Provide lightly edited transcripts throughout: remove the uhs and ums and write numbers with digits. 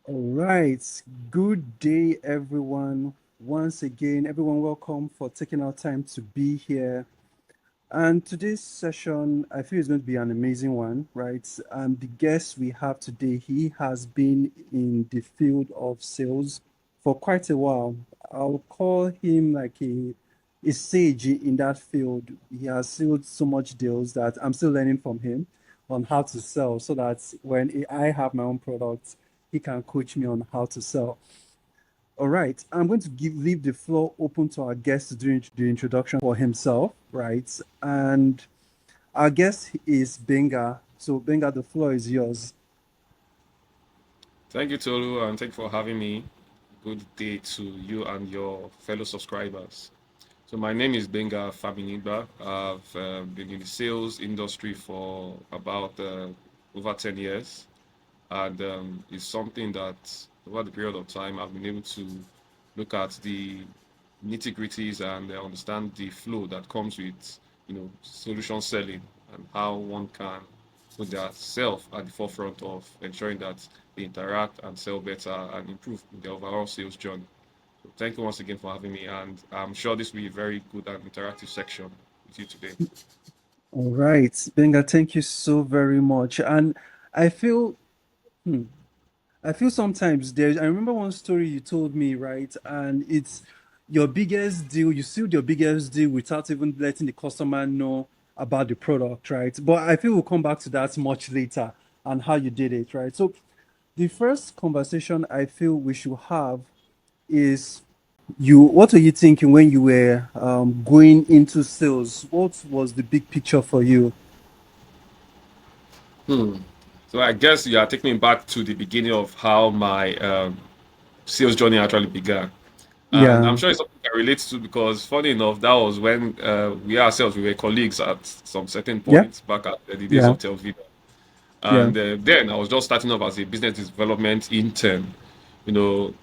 All right. Good day, everyone. Once again, everyone, welcome for taking our time to be here. And today's session, I feel is going to be an amazing one, right? And the guest we have today, he has been in the field of sales for quite a while. I'll call him like a sage in that field. He has sold so much deals that I'm still learning from him on how to sell so that when I have my own products, he can coach me on how to sell. All right, I'm going to leave the floor open to our guest to do the introduction for himself, right? And our guest is Benga. So, Benga, the floor is yours. Thank you, Tolu, and thank you for having me. Good day to you and your fellow subscribers. So my name is Gbenga Faminigba. I've been in the sales industry for about over 10 years, and it's something that over the period of time I've been able to look at the nitty-gritties and understand the flow that comes with, solution selling and how one can put their self at the forefront of ensuring that they interact and sell better and improve their overall sales journey. So thank you once again for having me, and I'm sure this will be a very good and interactive section with you today. All right, Benga, thank you so very much. And I feel, hmm, I feel sometimes there's, I remember one story you told me, right? And it's your biggest deal, you sealed your biggest deal without even letting the customer know about the product, right? But I feel we'll come back to that much later and how you did it, right? So the first conversation I feel we should have is what were you thinking when you were going into sales? What was the big picture for you? Hmm. So I guess you are taking me back to the beginning of how my sales journey actually began. And I'm Yeah, sure it's something I relate to because, funny enough, that was when we ourselves we were colleagues at some certain yeah, points back at the days yeah, of television. yeah, And then I was just starting off as a business development intern.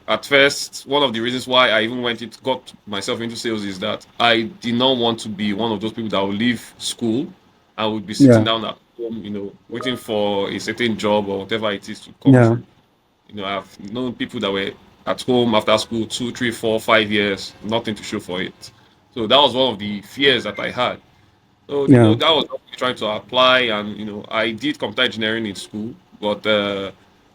At first, one of the reasons why I even got myself into sales is that I did not want to be one of those people that would leave school and would be sitting yeah, down at home, waiting for a certain job or whatever it is to come yeah, through. I've known people that were at home after school 2, 3, 4, 5 years, nothing to show for it. So that was one of the fears that I had. So, yeah, that was what we trying to apply. And, I did computer engineering in school, but,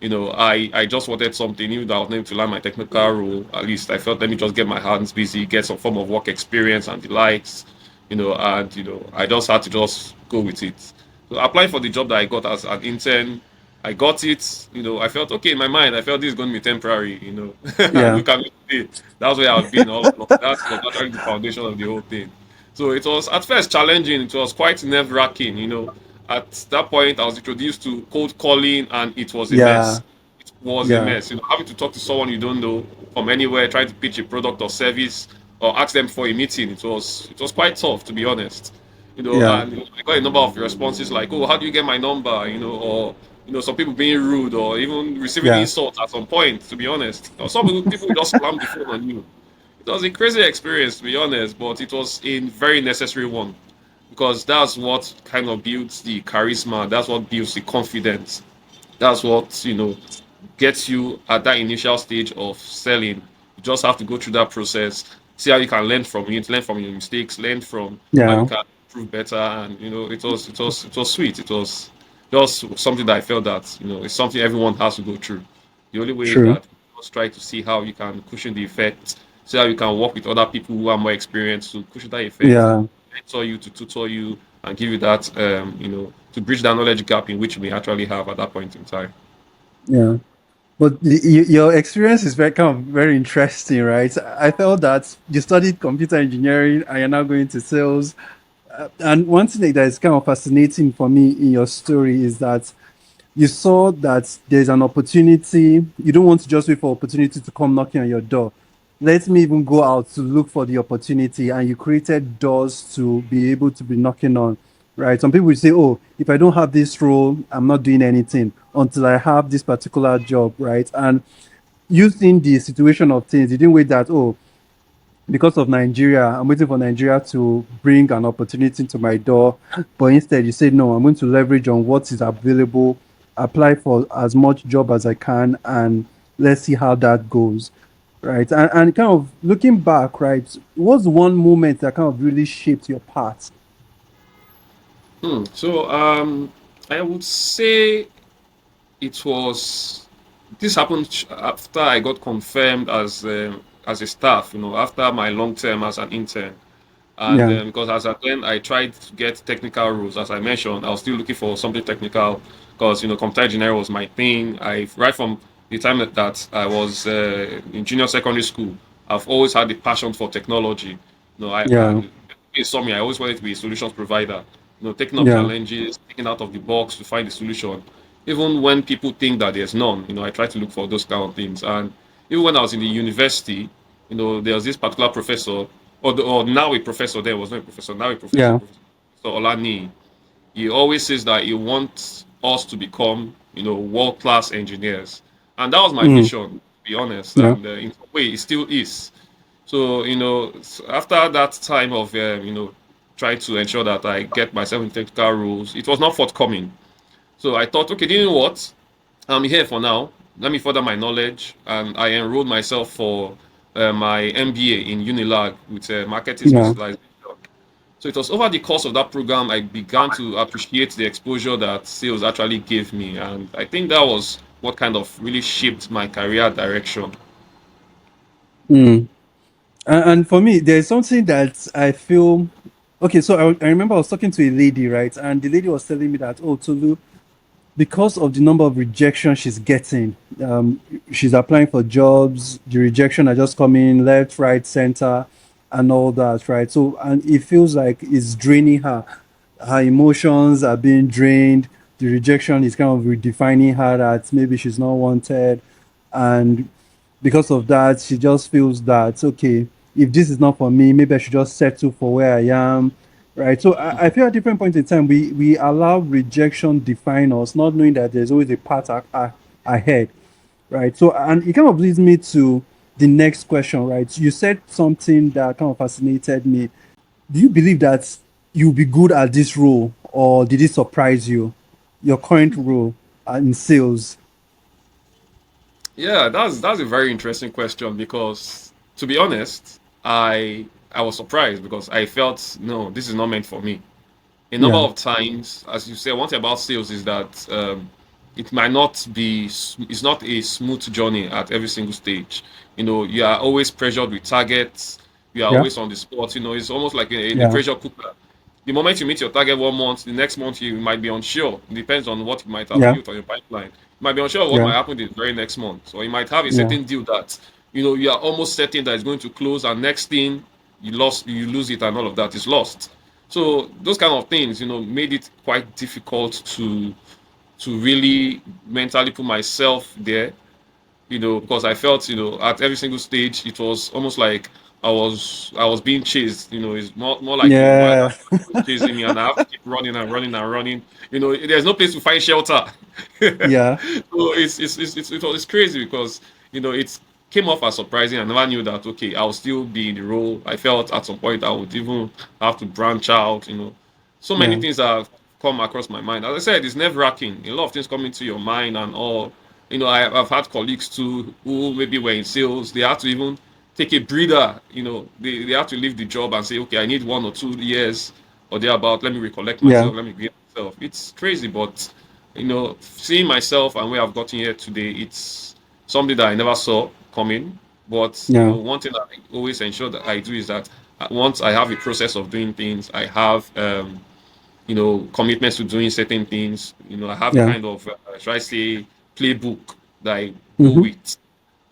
I just wanted something, even though I was able to learn my technical role. At least I felt, let me just get my hands busy, get some form of work experience and the likes, and, I just had to just go with it. So applying for the job that I got as an intern, I got it. I felt okay in my mind. I felt this is going to be temporary. And yeah, look at me today. That's where I've been all along. That was actually the foundation of the whole thing. So it was at first challenging. It was quite nerve wracking. At that point, I was introduced to cold calling, and it was a yeah, mess. It was a yeah, mess. Having to talk to someone you don't know from anywhere, trying to pitch a product or service, or ask them for a meeting. It was quite tough, to be honest. yeah, And I got a number of responses like, "Oh, how do you get my number?" Or some people being rude, or even receiving yeah, insults at some point. To be honest, some people just slam the phone on you. It was a crazy experience, to be honest, but it was a very necessary one because that's what kind of builds the charisma. That's what builds the confidence. That's what gets you at that initial stage of selling. You just have to go through that process, see how you can learn from it, learn from your mistakes, learn from how you yeah, can improve better. And it was sweet. It was just something that I felt that it's something everyone has to go through. The only way is true. that you just try to see how you can cushion the effect, see how you can work with other people who are more experienced to cushion that effect, Yeah, to tutor you, and give you that to bridge that knowledge gap in which we actually have at that point in time. yeah. But your experience is very kind of very interesting, right? I felt that you studied computer engineering and you're now going to sales. And one thing that is kind of fascinating for me in your story is that you saw that there's an opportunity. You don't want to just wait for opportunity to come knocking on your door. Let me even go out to look for the opportunity, and you created doors to be able to be knocking on. Right? Some people will say, "Oh, if I don't have this role, I'm not doing anything until I have this particular job." Right? And using the situation of things, you didn't wait that, oh, because of Nigeria, I'm waiting for Nigeria to bring an opportunity to my door. But instead, you say, no, I'm going to leverage on what is available, apply for as much job as I can, and let's see how that goes, right? And kind of looking back, right, what's one moment that kind of really shaped your path? So I would say it was this happened after I got confirmed as a staff. After my long term as an intern. And Yeah, because as at then I tried to get technical roles, as I mentioned, I was still looking for something technical because computer engineering was my thing. I right from the time that I was in junior secondary school, I've always had the passion for technology. yeah, In some I always wanted to be a solutions provider. Taking up yeah, challenges, thinking out of the box to find a solution. Even when people think that there's none, I try to look for those kind of things. And even when I was in the university, there was this particular professor or now a professor there was not a professor, now a professor, yeah. Professor Olani. He always says that he wants us to become, world class engineers. And that was my Mm, vision, to be honest. yeah, And in a way, it still is. So, after that time of, trying to ensure that I get myself in technical roles, it was not forthcoming. So I thought, okay, you know what? I'm here for now. Let me further my knowledge. And I enrolled myself for my MBA in Unilag with marketing yeah. specialization. So it was over the course of that program I began to appreciate the exposure that sales actually gave me. And I think that was what kind of really shaped my career direction. Mm. And for me, there's something that I feel. Okay, so I remember I was talking to a lady, right? And the lady was telling me that, oh, Tolu, because of the number of rejection she's getting, she's applying for jobs, the rejection are just coming left, right, center, and all that, right? So, and it feels like it's draining her. Her emotions are being drained. The rejection is kind of redefining her that maybe she's not wanted. And because of that, she just feels that, okay, if this is not for me, maybe I should just settle for where I am. Right. So I feel at different points in time, we allow rejection define us, not knowing that there's always a path ahead. Right. So, and it kind of leads me to the next question, right? You said something that kind of fascinated me. Do you believe that you'll be good at this role, or did it surprise you? Your current role in sales? Yeah, that's a very interesting question because to be honest, I was surprised because I felt no, this is not meant for me. A number Yeah. of times, as you say, one thing about sales is that it might not be, it's not a smooth journey at every single stage. You are always pressured with targets. You are Yeah. always on the spot. It's almost like a Yeah. pressure cooker. The moment you meet your target one month, the next month you might be unsure. It depends on what you might have Yeah. built on your pipeline. You might be unsure of what Yeah. might happen the very next month. So you might have a Yeah. certain deal that you are almost certain that it's going to close, and next thing you lose it, and all of that is lost. So those kind of things, made it quite difficult to really mentally put myself there, because I felt, at every single stage, it was almost like I was being chased. It's more like a wild Yeah. animal was chasing me, and I have to keep running and running and running. There's no place to find shelter. Yeah. So it's crazy because it came off as surprising. I never knew that okay, I'll still be in the role. I felt at some point I would even have to branch out. So many Yeah. things have come across my mind. As I said, it's nerve wracking. A lot of things come into your mind and all. I've had colleagues too who maybe were in sales. They had to even take a breather. They have to leave the job and say, okay, I need 1 or 2 years or thereabout. Let me recollect Yeah. myself. Let me get myself. It's crazy, but seeing myself and where I've gotten here today, it's something that I never saw coming. But Yeah. one thing that I always ensure that I do is that once I have a process of doing things, I have commitments to doing certain things. I have a Yeah. kind of should I say playbook that I go Mm-hmm. with,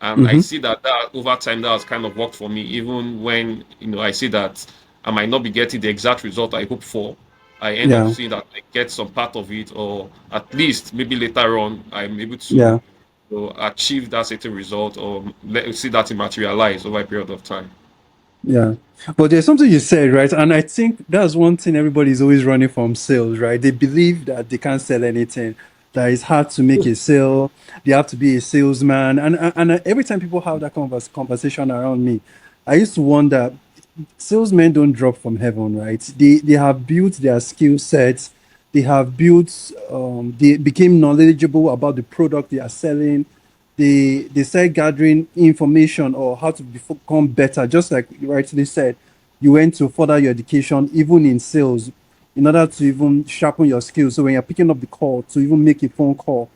and I Mm-hmm. see that over time that has kind of worked for me. Even when I see that I might not be getting the exact result I hope for, I end up Yeah. seeing that I get some part of it, or at least maybe later on I'm able to Yeah. achieve that certain result, or see that it materialize over a period of time. Yeah. But there's something you said, right? And I think that's one thing everybody's always running from sales, right? They believe that they can't sell anything, that it's hard to make a sale. They have to be a salesman. And every time people have that conversation around me, I used to wonder, salesmen don't drop from heaven, right? They have built their skill sets. They have built, they became knowledgeable about the product they are selling. they start gathering information or how to become better. Just like you rightly said, you went to further your education, even in sales, in order to even sharpen your skills. So when you're picking up the call to even make a phone call,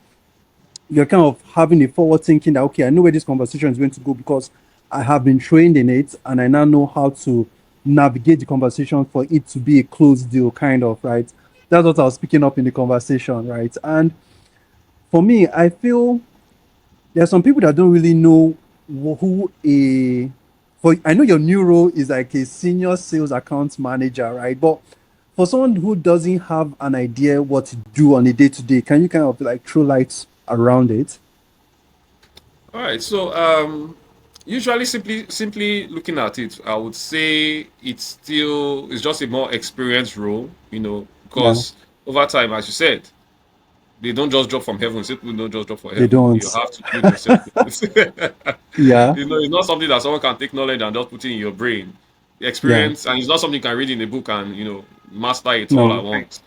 you're kind of having a forward thinking that okay, I know where this conversation is going to go because I have been trained in it and I now know how to navigate the conversation for it to be a closed deal, kind of, right? That's what I was picking up in the conversation, right? And for me, I feel there are some people that don't really know who a for I know your new role is like a senior sales account manager, right? But for someone who doesn't have an idea what to do on a day to day, can you kind of like throw lights around it? All right. So usually simply looking at it, I would say it's just a more experienced role, Yeah, because over time, as you said, they don't just drop from heaven. People don't just drop from they heaven. don't. You have to build yourself. Yeah, It's not something that someone can take knowledge and just put it in your brain. The yeah, experience, and it's not something you can read in a book and master it all at no, once.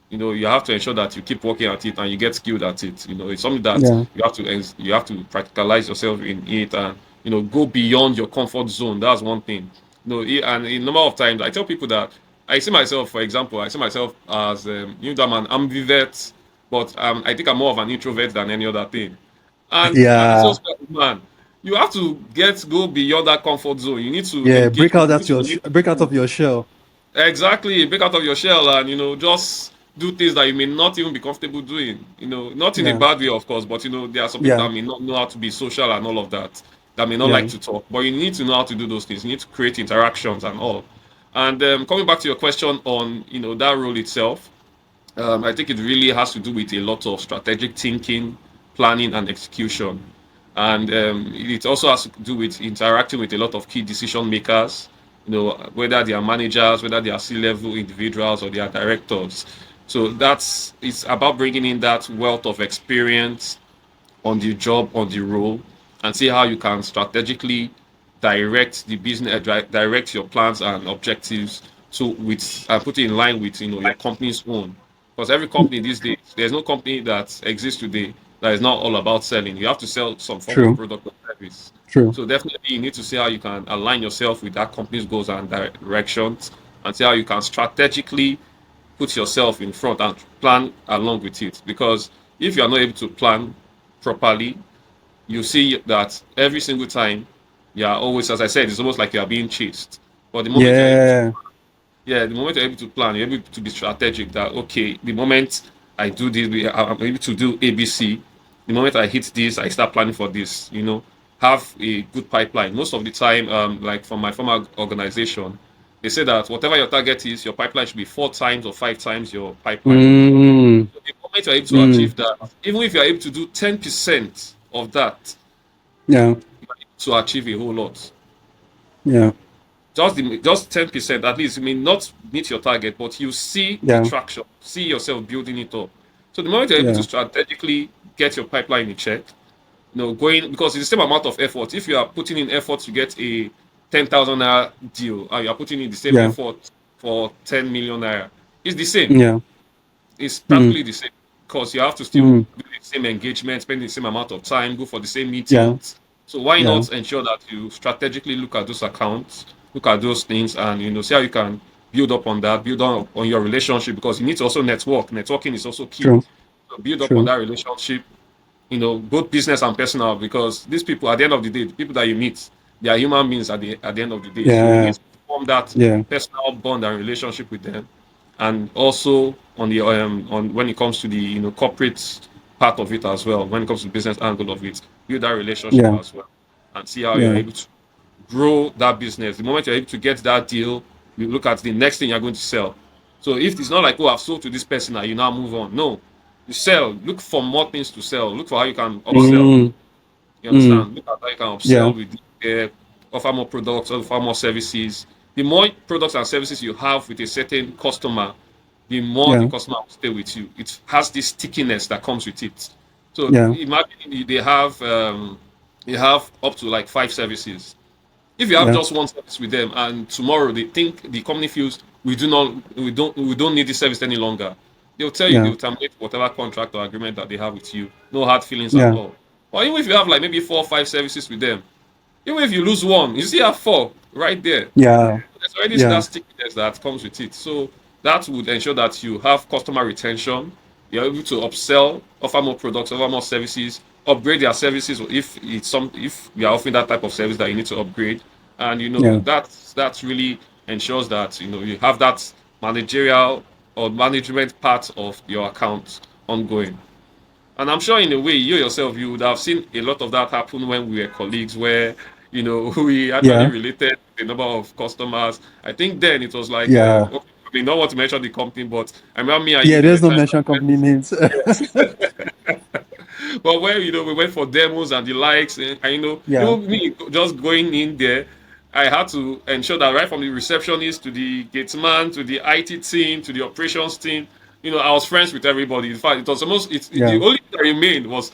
You have to ensure that you keep working at it and you get skilled at it. It's something that yeah, you have to practicalize yourself in it, and go beyond your comfort zone. That's one thing. And a number of times I tell people that I see myself, for example, I see myself as that I'm an ambivert, but I think I'm more of an introvert than any other thing. And as a yeah, salesman, you have to go beyond that comfort zone. You need to yeah. engage Break people. out You need that to your meet break out people. of your shell. Exactly, break out of your shell and just do things that you may not even be comfortable doing. Not in a Yeah, bad way, of course, but there are some people yeah, that may not know how to be social and all of that, that may not yeah. like to talk. But you need to know how to do those things. You need to create interactions and all. And coming back to your question on that role itself, I think it really has to do with a lot of strategic thinking, planning, and execution. And it also has to do with interacting with a lot of key decision makers, whether they are managers, whether they are C-level individuals, or they are directors. So it's about bringing in that wealth of experience on the job, on the role, and see how you can strategically direct the business, direct your plans and objectives to with put it in line with your company's own. Because every company these days, there's no company that exists today that is not all about selling. You have to sell some form of True, product or service. true. So definitely, you need to see how you can align yourself with that company's goals and directions, and see how you can strategically put yourself in front and plan along with it. Because if you are not able to plan properly, you see that every single time, yeah, always, as I said, it's almost like you are being chased. But the moment you're able to, Yeah, yeah, the moment you're able to plan, you're able to be strategic. That okay, the moment I do this, I'm able to do ABC. The moment I hit this, I start planning for this. Have a good pipeline. Most of the time, like from my former organization, they say that whatever your target is, your pipeline should be 4 times or 5 times your pipeline. mm, The moment you're able to mm, achieve that, even if you're able to do 10% of that, yeah, you're able to achieve a whole lot. yeah, Just 10%, at least you may not meet your target, but you see the yeah, traction, see yourself building it up. So the moment you're able to yeah, strategically get your pipeline in check, going because it's the same amount of effort. If you are putting in effort to get a 10,000 naira deal, and you are putting in the same yeah, effort for 10 million naira, it's the same. yeah, It's mm, practically the same because you have to still mm, do the same engagement, spend the same amount of time, go for the same yeah, meetings. So why yeah, not ensure that you strategically look at those accounts, look at those things, and see how you can build up on that, build on your relationship, because you need to also network. Networking is also key. true, So build up on true, that relationship, both business and personal, because these people, at the end of the day, the people that you meet, they are human beings at the end of the day. So you yeah, need to form that yeah, personal bond and relationship with them, and also on when it comes to the corporate part of it as well. When it comes to the business angle of it, build that relationship yeah, as well, and see how you're yeah, able to grow that business. The moment you're able to get that deal, you look at the next thing you're going to sell. So if it's not like, oh, I've sold to this person and you now move on. No, you sell. Look for more things to sell. Look for how you can upsell. mm, You mm, understand? Look at how you can yeah, upsell with offer more products, offer more services. The more products and services you have with a certain customer, the more the yeah, customer will stay with you. It has this stickiness that comes with it. So yeah, imagine they have up to like 5 services. If you have yeah, just one service with them, and tomorrow they think the company feels we don't need this service any longer, they'll tell you yeah, they'll terminate whatever contract or agreement that they have with you. No hard feelings at yeah, all. Or even if you have like maybe 4 or 5 services with them, even if you lose one, you still have four right there. Yeah. There's already that Yeah. stickiness that comes with it. So that would ensure that you have customer retention. You're able to upsell, offer more products, offer more services, upgrade their services if we are offering that type of service that you need to upgrade. And Yeah. that really ensures that you have that managerial or management part of your account ongoing. And I'm sure in a way, you yourself, you would have seen a lot of that happen when we were colleagues, where we actually Yeah. related the number of customers. I think then it was like, Yeah. okay, I mean, not want to mention the company, but I remember me and you Yeah. did a There's no time. mention company names. Yes. But where we went for demos and the likes, and Yeah. even me just going in there, I had to ensure that right from the receptionist to the gate man to the IT team to the operations team, I was friends with everybody. In fact, it was almost the Yeah. only thing that remained was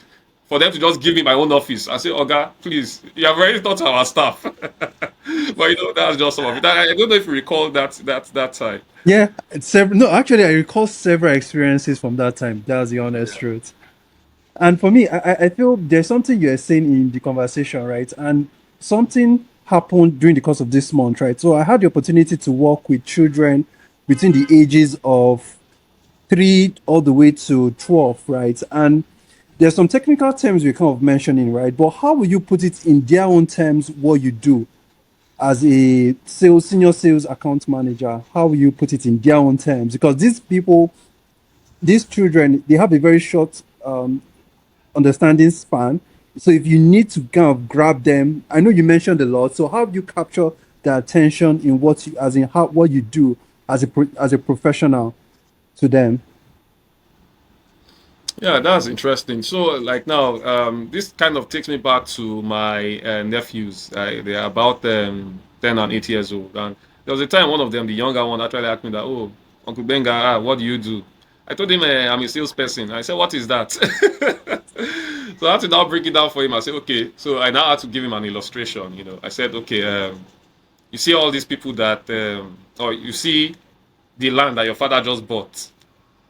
for them to just give me my own office. I say, Oga, please, you have already taught our staff. But that's just some of it. I don't know if you recall that time. Yeah. Several. No, actually, I recall several experiences from that time. That's the honest Yeah. truth. And for me, I feel there's something you're saying in the conversation, right? And something happened during the course of this month, right? So I had the opportunity to work with children between the ages of 3 all the way to 12, right? And there's some technical terms we're kind of mentioning, right? But how will you put it in their own terms, what you do as a senior sales account manager? How will you put it in their own terms? Because these people, these children, they have a very short understanding span. So if you need to kind of grab them, I know you mentioned a lot. So how do you capture their attention in as in how what you do as as a professional to them? Yeah, that's interesting. So, like now, this kind of takes me back to my nephews. They are about 10 and 8 years old, and there was a time one of them, the younger one, actually asked me that, "Oh, Uncle Benga, what do you do?" I told him I'm a salesperson. I said, "What is that?" So I had to now break it down for him. I said, "Okay." So I now had to give him an illustration. I said, "Okay, you see all these people that, or you see the land that your father just bought."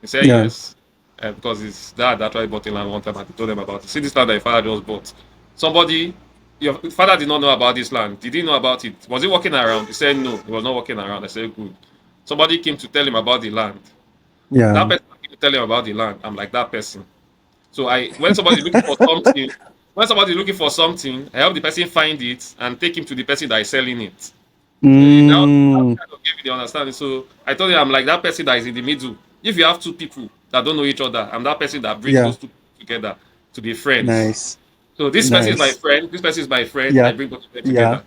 He said Yeah, yes, because his dad actually bought a land one time and he told them about it. See this land that your father just bought. Somebody, your father did not know about this land. Did he know about it? Was he walking around? He said no, he was not walking around. I said good. Somebody came to tell him about the land. That yeah, person came to tell him about the land. I'm like that person. So when somebody's looking for something, I help the person find it and take him to the person that is selling it. So that mm, kind of gave me the understanding. So I told you I'm like that person that is in the middle. If you have two people that don't know each other, I'm that person that brings yeah. those two people together to be friends. Nice, So this person is my nice. friend. This person is my friend. I Yeah, bring both of them yeah, together.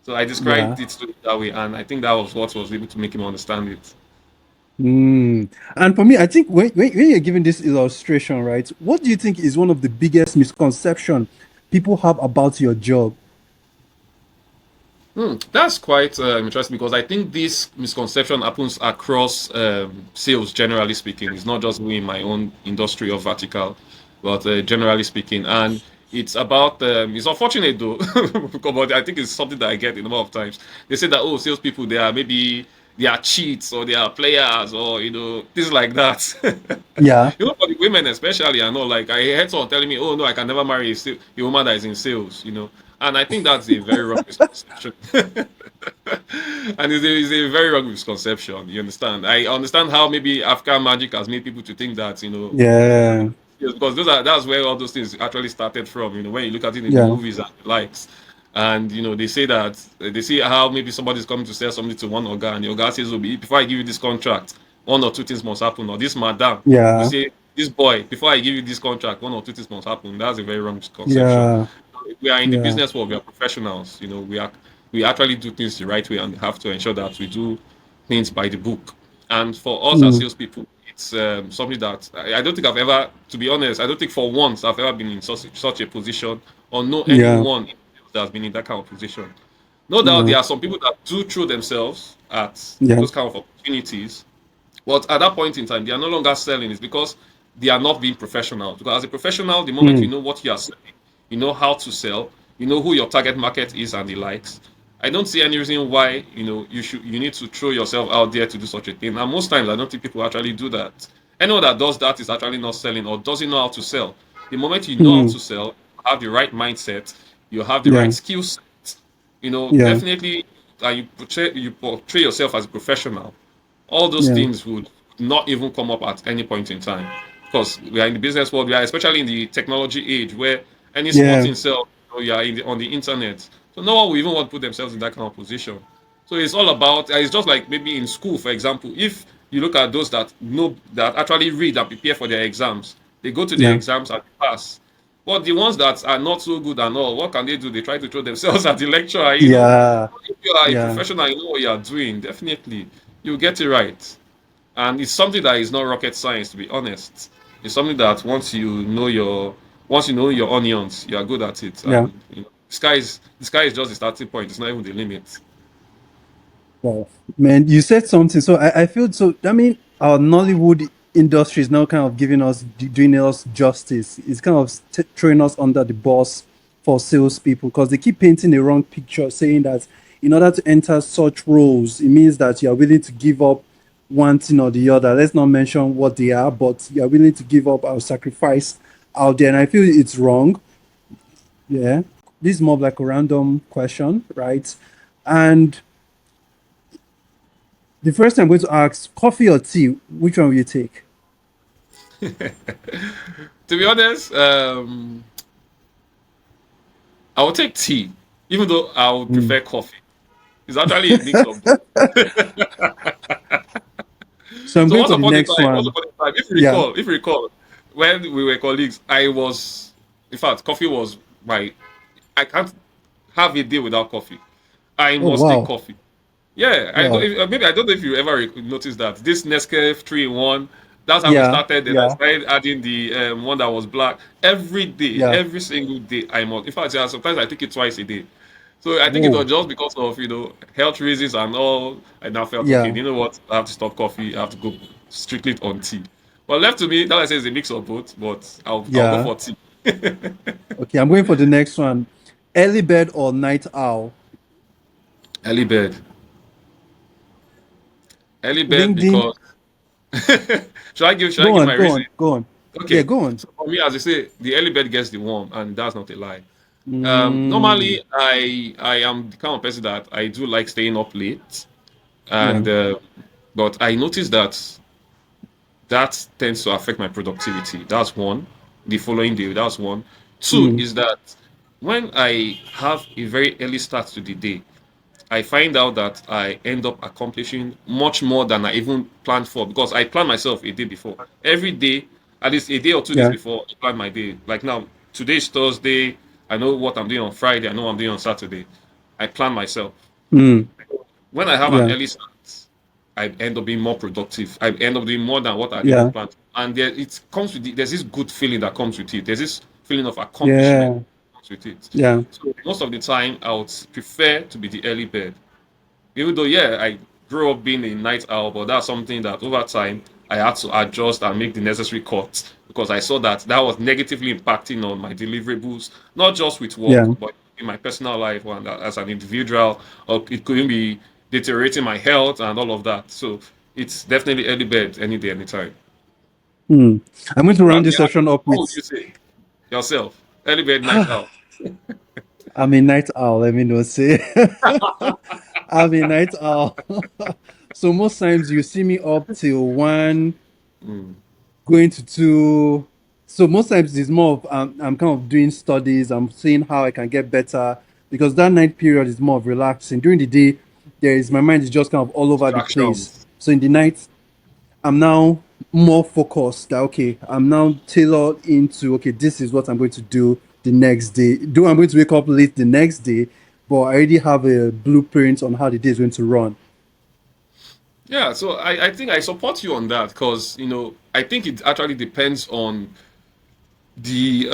So I described yeah. it to him that way, and I think that was what was able to make him understand it. Mm. And for me, I think when you're giving this illustration, right, what do you think is one of the biggest misconception people have about your job? That's quite interesting because I think this misconception happens across sales, generally speaking. It's not just me in my own industry or vertical, but generally speaking. And it's unfortunate though, but I think it's something that I get a number of times. They say that, oh, salespeople, they are cheats or they are players or, things like that. Yeah, For the women especially, I know, like I heard someone telling me, "Oh no, I can never marry a woman that is in sales," and I think that's a very wrong misconception. And it's a very wrong misconception. You understand? I understand how maybe African magic has made people to think that yeah, yes, because that's where all those things actually started from. When you look at it in the yeah, movies and the likes, and they say that they see how maybe somebody's coming to sell something to one organ, and the organ says, "Oh, before I give you this contract, one or two things must happen." Or this madam will yeah, say, "This boy, before I give you this contract, one or two things must happen." That's a very wrong misconception. yeah, We are in the yeah. business world. We are professionals. We actually do things the right way and have to ensure that we do things by the book. And for us as Mm, salespeople, it's something that I don't think I've ever, to be honest, I don't think for once I've ever been in such a position or know yeah, anyone that has been in that kind of position. No doubt yeah, there are some people that do throw themselves at yeah, those kind of opportunities, but at that point in time, they are no longer selling. It's because they are not being professional. Because as a professional, the moment you mm, know what you are selling, you know how to sell, you know who your target market is and the likes. I don't see any reason why you need to throw yourself out there to do such a thing. And most times, I don't think people actually do that. Anyone that does that is actually not selling or doesn't know how to sell. The moment you know how mm, to sell, have the right mindset, you have the right Yeah. skill set, you know, Yeah. definitely, and you portray yourself as a professional, all those Yeah. things would not even come up at any point in time. Because we are in the business world, we are especially in the technology age where any small Yeah. thing sells, you are on the internet. So no one will even want to put themselves in that kind of position. So it's all about, it's just like maybe in school, for example, if you look at those that know, that actually read and prepare for their exams, they go to the Yeah. exams and pass. But the ones that are not so good and all, what can they do? They try to throw themselves at the lecturer, you know. Yeah. If you are a Yeah. professional, you know what you are doing, definitely you get it right. And it's something that is not rocket science, to be honest. It's something that once you know your onions, you are good at it. Yeah. And the sky is just the starting point. It's not even the limit. Wow, man, you said something. So I feel so. I mean, our Nollywood industry is now kind of giving us, doing us justice. It's kind of throwing us under the bus for salespeople because they keep painting the wrong picture, saying that in order to enter such roles, it means that you are willing to give up one thing or the other. Let's not mention what they are, but you are willing to give up or sacrifice out there. And I feel it's wrong. Yeah. This is more of like a random question, right? And the first time I'm going to ask coffee or tea, which one will you take? To be honest, I would take tea, even though I would Mm. prefer coffee. It's actually a mix of both. So I'm So going once for the upon a next time, once one. upon a time, Yeah. if you recall, when we were colleagues, in fact, coffee was I can't have a day without coffee. I Oh must take wow. coffee. Yeah, Wow. maybe I don't know if you ever noticed that this Nescafe 3-in-1. That's how we Yeah. started. Then I Yeah. started adding the one that was black every day, Yeah. every single day. I must. In fact, yeah, sometimes I take it twice a day. So I think it was Whoa. just because of health reasons and all. I now felt okay. Yeah. You know what? I have to stop coffee. I have to go strictly on tea. But left to me, that I say is a mix of both. But I'll go Yeah. for tea. Okay, I'm going for the next one. Early bird or night owl? Early bird. Early bird Ding ding. because should I Go give on. my Go reason? on. Go on. Yeah. Okay. Go on. So for me, as I say, the early bird gets the worm, and that's not a lie. Mm. Normally, I am the kind of person that I do like staying up late, Yeah. and but I noticed that that tends to affect my productivity. That's one. The following day, that's one. Two Mm. is that when I have a very early start to the day, I find out that I end up accomplishing much more than I even planned for because I plan myself a day before. Every day, at least a day or 2 days Yeah. before, I plan my day. Like now, today's Thursday. I know what I'm doing on Friday. I know what I'm doing on Saturday. I plan myself. Mm. When I have an Yeah. early start, I end up being more productive. I end up doing more than what I'd even Yeah. planned. And there's this good feeling that comes with it. There's this feeling of accomplishment Yeah. that comes with it. Yeah. So most of the time, I would prefer to be the early bird. Even though, yeah, I grew up being a night owl, but that's something that over time I had to adjust and make the necessary cuts because I saw that that was negatively impacting on my deliverables, not just with work, Yeah. but in my personal life and as an individual, or it could even be deteriorating my health and all of that. So it's definitely early bed any day, anytime. Mm. I'm going to round And this yeah, session up what would with you say yourself? Early bed, night owl. I'm a night owl, let me know. Say I'm a night owl. So most times you see me up till one, Mm, going to two. So most times it's more of I'm kind of doing studies. I'm seeing how I can get better because that night period is more of relaxing. During the day, there is my mind is just kind of all over the place. distractions. So in the night, I'm now more focused. That okay, I'm now tailored into okay, this is what I'm going to do the next day. Do I'm going to wake up late the next day, but I already have a blueprint on how the day is going to run. Yeah, so I think I support you on that because I think it actually depends on the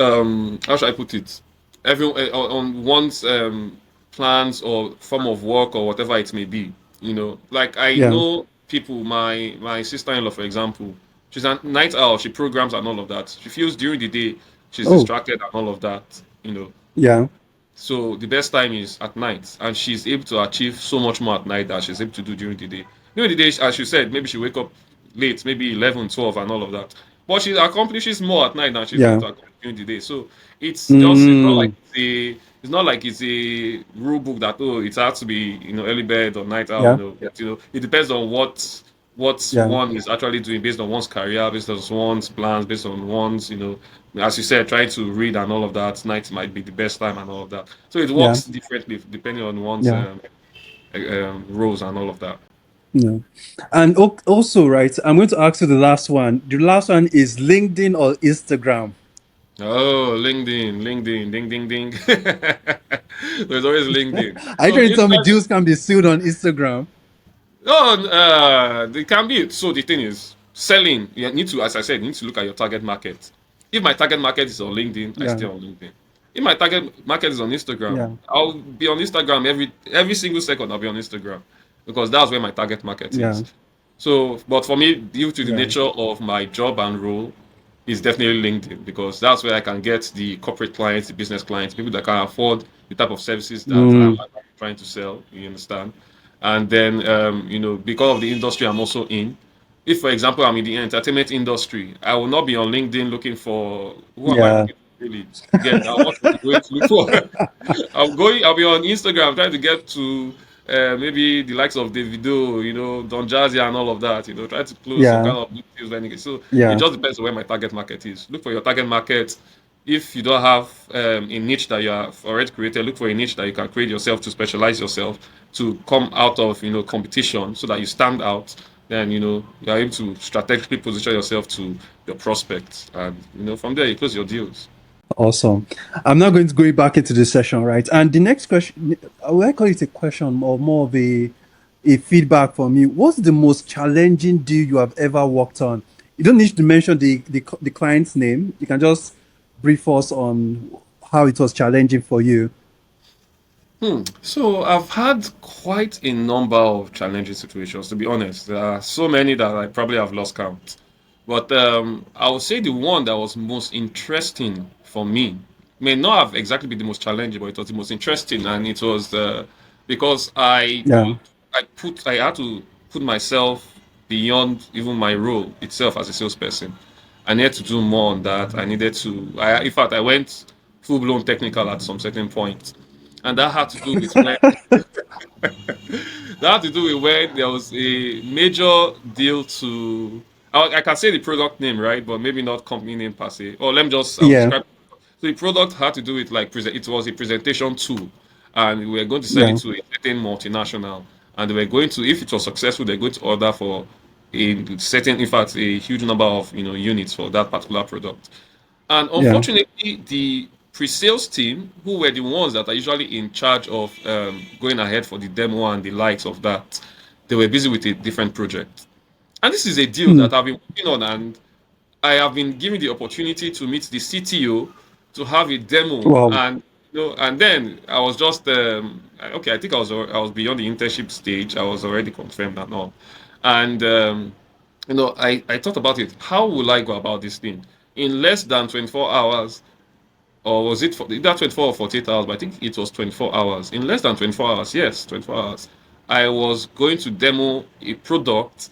how should I put it, everyone on one's plans or form of work or whatever it may be. Like I Yeah. know people, my sister-in-law, for example, she's a night owl. She programs and all of that. She feels during the day she's Oh, distracted and all of that. yeah. So the best time is at night, and she's able to achieve so much more at night than she's able to do during the day. During the day, as you said, maybe she wake up late, maybe 11, 12, and all of that. but she accomplishes more at night than she's going Yeah. to accomplish during the day. So it's not like Mm, it's a rule book that it has to be early bed or night owl. yeah. No, it depends on what Yeah. one is actually doing based on one's career, based on one's plans, based on one's as you said, trying to read and all of that. Night might be the best time and all of that. So it Yeah. works differently depending on one's Yeah. roles and all of that. Yeah. And also, right, I'm going to ask you the last one. The last one is LinkedIn or Instagram? Oh, LinkedIn, LinkedIn, ding, ding, ding. There's always LinkedIn. Are you So trying to tell me Instagram, deals can be sealed on Instagram? oh, they can be. So the thing is, selling. You need to, as I said, you need to look at your target market. If my target market is on LinkedIn, I Yeah. stay on LinkedIn. If my target market is on Instagram, Yeah. I'll be on Instagram every single second. I'll be on Instagram because that's where my target market Yeah. is. So, but for me, due to the Yeah. nature of my job and role, is definitely LinkedIn because that's where I can get the corporate clients, the business clients, people that can afford the type of services that I'm Mm, trying to sell. You understand? And then, because of the industry I'm also in, if, for example, I'm in the entertainment industry, I will not be on LinkedIn looking for who am I yeah. looking for really. You get that? What am I going to look for? I'll be on Instagram trying to get to maybe the likes of Davido, Don Jazzy and all of that, try to close some Yeah. kind of good deals when so it Yeah. just depends on where my target market is. Look for your target market. If you don't have a niche that you have already created, look for a niche that you can create yourself to specialize yourself to come out of competition so that you stand out. Then you are able to strategically position yourself to your prospects, and from there you close your deals. Awesome. I'm now going to go back into the session, right? And the next question, will I call it a question or more of a feedback from you? What's the most challenging deal you have ever worked on? You don't need to mention the client's name. You can just brief us on how it was challenging for you. So I've had quite a number of challenging situations, to be honest. There are so many that I probably have lost count. But I would say the one that was most interesting for me may not have exactly been the most challenging, but it was the most interesting, and it was because Yeah. I had to put myself beyond even my role itself as a salesperson. I needed to do more on that. In fact, I went full blown technical at some certain point, and that had to do with when that had to do with when there was a major deal to. I can say the product name, right? But maybe not company name per se. Or let me just I'll Yeah. describe. So the product had to do with like it was a presentation tool, and we were going to sell it Yeah. to a certain multinational, and they were going to, if it was successful, they're going to order for a certain, in fact, a huge number of units for that particular product. And Yeah. unfortunately, the pre-sales team, who were the ones that are usually in charge of going ahead for the demo and the likes of that, they were busy with a different project. And this is a deal Hmm. that I've been working on, and I have been given the opportunity to meet the CTO to have a demo, Wow. and and then I was just okay. I think I was beyond the internship stage. I was already confirmed and all, and I thought about it. How will I go about this thing in less than 24 hours? Or was it for either 24 or 48 hours? But I think it was 24 hours. In less than 24 hours, yes, 24 hours, I was going to demo a product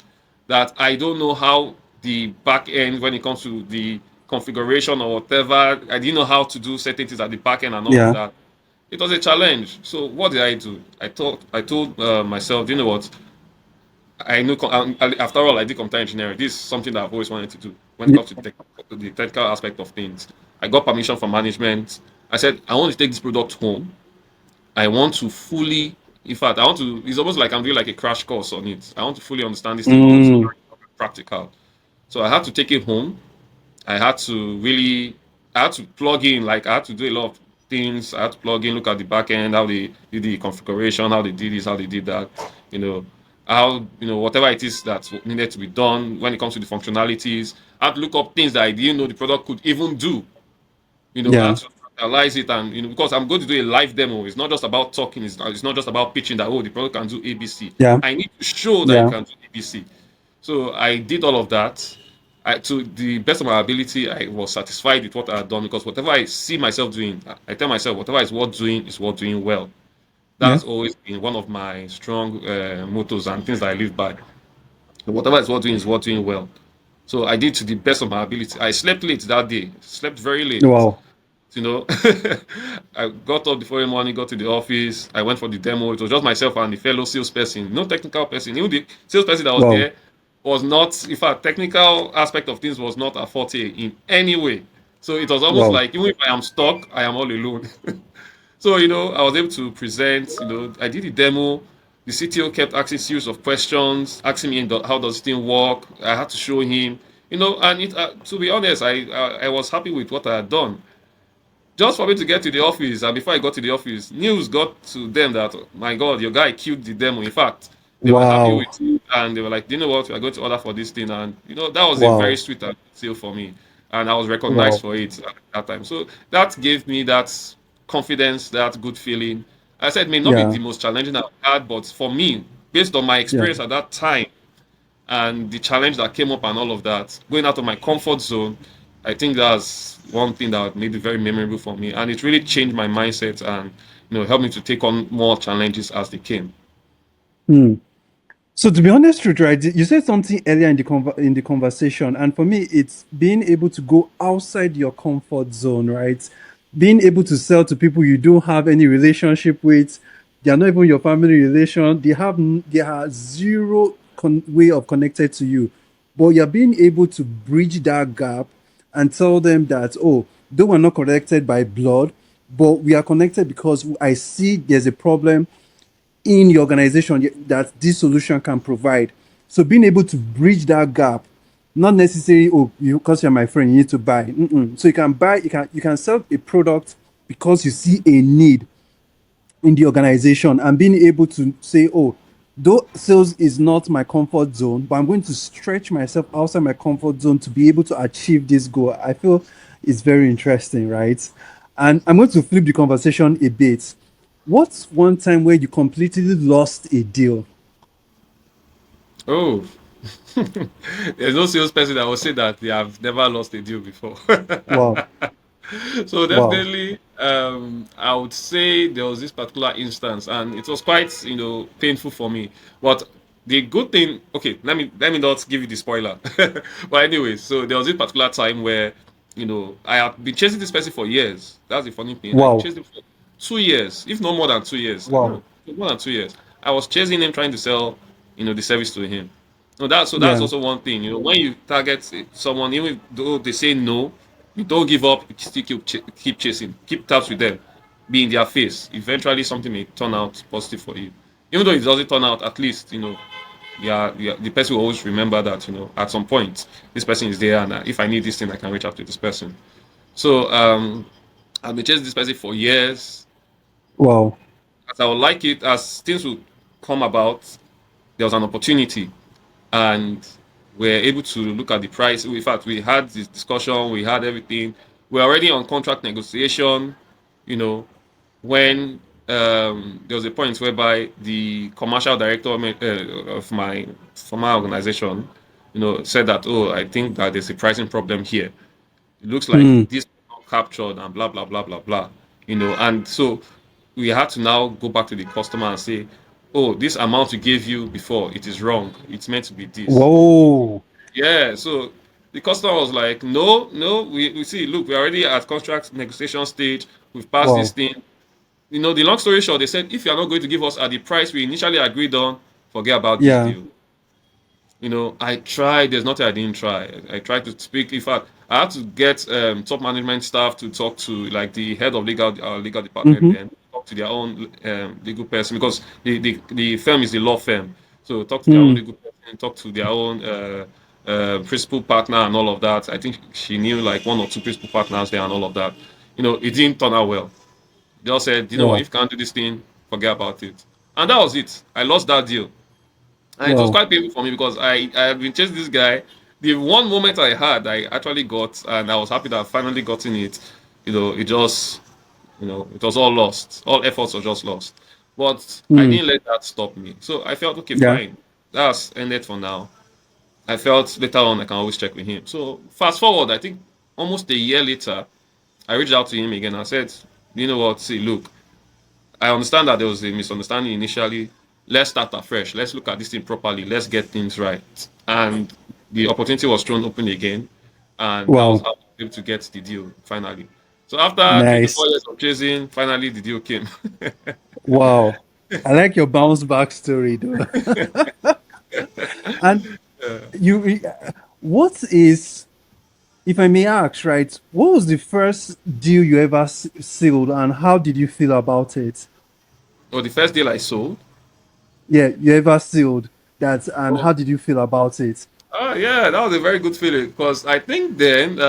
that I don't know how the back end, when it comes to the configuration or whatever, I didn't know how to do certain things at the back end and all of Yeah. that. It was a challenge. So what did I do? I told myself, you know what? I know. After all, I did computer engineering. This is something that I've always wanted to do when it Y- comes to the technical aspect of things. I got permission from management. I said I want to take this product home. I want to fully, in fact, I want to. It's almost like I'm doing like a crash course on it. I want to fully understand this thing because it's Mm, very practical. So I had to take it home. I had to really, I had to plug in, like I had to do a lot of things. I had to plug in, look at the back end, how they did the configuration, how they did this, how they did that, you know, how, whatever it is that needed to be done when it comes to the functionalities. I had to look up things that I didn't know the product could even do. I yeah. had to analyze it and, because I'm going to do a live demo. It's not just about talking, it's not just about pitching that, oh, the product can do ABC. Yeah. I need to show that it Yeah. can do ABC. So I did all of that. To the best of my ability, I was satisfied with what I had done because whatever I see myself doing, I tell myself whatever is worth doing is worth doing well. That Yeah. has always been one of my strong mottos and things that I live by. Whatever is worth doing well. So I did to the best of my ability. I slept late that day, slept very late. Wow. You know, I got up before the morning, got to the office. I went for the demo. It was just myself and the fellow salesperson, no technical person. Even the salesperson that was Wow. there was not, in fact, technical aspect of things was not a forte in any way. So it was almost Wow. like even if I am stuck, I am all alone. So, I was able to present, I did the demo. The CTO kept asking series of questions, asking me how does this thing work. I had to show him, and to be honest, I was happy with what I had done. Just for me to get to the office, and before I got to the office, news got to them that, my God, your guy killed the demo. In fact, they were happy Wow. with it, and they were like, do you know what? We are going to order for this thing. And, that was a very Wow. sweet sale for me. And I was recognized Wow. for it at that time. So that gave me that confidence, that good feeling. I said, it may not be Yeah. the most challenging I've had, but for me, based on my Yeah. experience at that time, and the challenge that came up and all of that, going out of my comfort zone, I think that's one thing that made it very memorable for me, and it really changed my mindset and helped me to take on more challenges as they came. Hmm. So to be honest, truth, right? You said something earlier in the in the conversation, and for me, it's being able to go outside your comfort zone, right? Being able to sell to people you don't have any relationship with. They are not even your family relation. They are zero way of connected to you, but you're being able to bridge that gap and tell them that, oh, though we're not connected by blood, but we are connected because I see there's a problem in your organization that this solution can provide. So being able to bridge that gap, not necessarily, oh, you because you're my friend, you need to buy. Mm-mm. So you can buy, you can sell a product because you see a need in the organization, and being able to say, oh, though sales is not my comfort zone, but I'm going to stretch myself outside my comfort zone to be able to achieve this goal. I feel it's very interesting, right? And I'm going to flip the conversation a bit. What's one time where you completely lost a deal? Oh, there's no salesperson that will say that they have never lost a deal before. Wow. So Wow. definitely, I would say there was this particular instance, and it was quite, painful for me. But the good thing, okay, let me not give you the spoiler. But anyway, so there was this particular time where, I have been chasing this person for years. That's the funny thing. I Wow. chased him for 2 years, if not more than 2 years. Wow. No, more than 2 years. I was chasing him, trying to sell, the service to him. No, that's Yeah. also one thing. When you target someone, even though they say no, you don't give up. You still keep chasing, keep tabs with them, be in their face. Eventually, something may turn out positive for you. Even though it doesn't turn out, at least yeah, yeah, the person will always remember that at some point this person is there, and if I need this thing, I can reach out to this person. So I've been chasing this person for years. Wow. As I would like it, as things will come about, there was an opportunity, and we're able to look at the price. In fact, we had this discussion, we had everything. We're already on contract negotiation, you know, when there was a point whereby the commercial director of my former organization, said that, oh, I think that there's a pricing problem here. It looks like Hmm. this is not captured and blah, blah, blah, blah, blah, and so we had to now go back to the customer and say, oh, this amount we gave you before, it is wrong. It's meant to be this. Whoa. Yeah, so the customer was like, no, no, we see, look, we're already at contract negotiation stage. We've passed this Wow. thing. The long story short, they said, if you're not going to give us at the price we initially agreed on, forget about this Yeah. deal. I tried. There's nothing I didn't try. I tried to speak. In fact, I had to get top management staff to talk to like the head of legal department, Mm-hmm. then talk to their own legal person, because the firm is the law firm. So talk to their own Hmm. legal person, talk to their own principal partner and all of that. I think she knew like one or two principal partners there and all of that. It didn't turn out well. They all said, you know what, Wow. if you can't do this thing, forget about it. And that was it. I lost that deal. And it was Wow. quite painful for me because I had been chasing this guy. The one moment I had, I actually got, and I was happy that I finally gotten it. It just, it was all lost. All efforts were just lost. But I Hmm. didn't let that stop me. So I felt, okay, Yeah. fine. That's ended for now. I felt later on I can always check with him. So fast forward, I think almost a year later, I reached out to him again. I said, you know what? See, look, I understand that there was a misunderstanding initially. Let's start afresh. Let's look at this thing properly. Let's get things right. And the opportunity was thrown open again, and that was Wow. how I was able to get the deal finally. So after 3 to 4 years Nice. of chasing, finally the deal came. Wow. I like your bounce back story though. And you, what is, if I may ask, right? What was the first deal you ever sealed, and how did you feel about it? So the first deal I sold. Yeah, you ever sealed that, and Oh, how did you feel about it? yeah, that was a very good feeling because I think then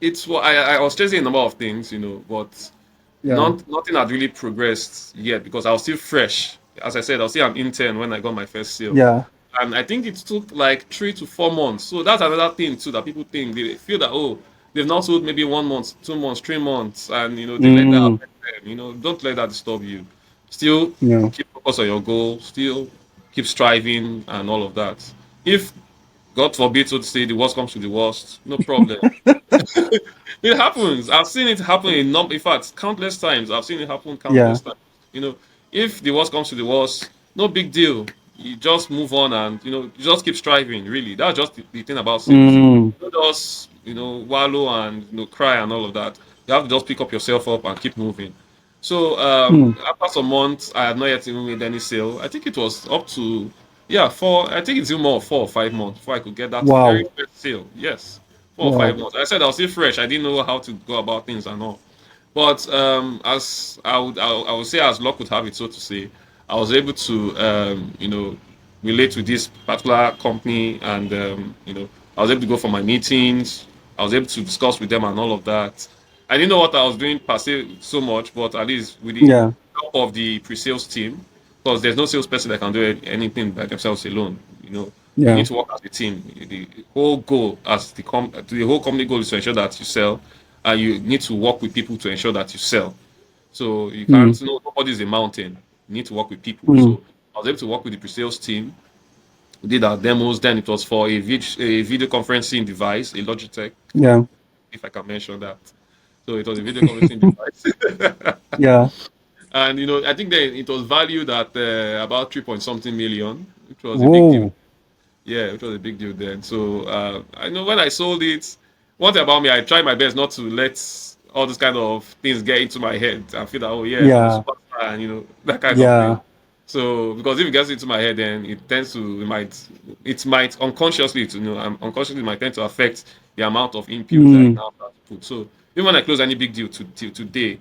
it's what I was chasing a number of things, but Yeah, nothing had really progressed yet because I was still fresh. As I said, I was still an intern when I got my first sale. yeah. And I think it took like 3 to 4 months. So that's another thing too that people think. They feel that, oh, they've not sold maybe 1 month, 2 months, 3 months, and they let that Mm, affect them. Don't let that disturb you. Still yeah. keep focus on your goal, still keep striving and all of that. If God forbid, so to say, the worst comes to the worst, no problem. It happens. I've seen it happen in fact, countless times. I've seen it happen Yeah. countless times. You know, if the worst comes to the worst, no big deal. You just move on and you just keep striving. Really, that's just the thing about sales. Mm, You don't just wallow and cry and all of that. You have to just pick up yourself up and keep moving. So mm. after some months, I had not yet even made any sale. I think it was up to yeah, four. I think it's even more 4 or 5 months before I could get that very Wow. first sale. Yes, 4 or 5 Wow. months. I said I was still fresh. I didn't know how to go about things and all. But as I would say, as luck would have it, so to say, I was able to relate to this particular company, and I was able to go for my meetings. I was able to discuss with them and all of that. I didn't know what I was doing per se so much, but at least with the Yeah. help of the pre-sales team, because there's no salesperson that can do anything by themselves alone. You Yeah. need to work as a team. The whole goal, as the whole company goal, is to ensure that you sell, and you need to work with people to ensure that you sell. So you Mm, can't. No, nobody's a mountain. You need to work with people. mm. So I was able to work with the pre-sales team. We did our demos. Then it was for a video conferencing device, a Logitech, Yeah. if I can mention that. So it was a video conferencing device. Yeah. And I think then it was valued at about 3 point something million, which was a big deal. Whoa. Yeah, which was a big deal then. So I know when I sold it, one thing about me, I try my best not to let all these kind of things get into my head. I feel that, oh yeah, I'm a Yeah. superstar and that kind of thing. Yeah. So because if it gets into my head, then it tends to it might unconsciously unconsciously it might tend to affect the amount of input that I Mm. now have to put. So even when I close any big deal till today,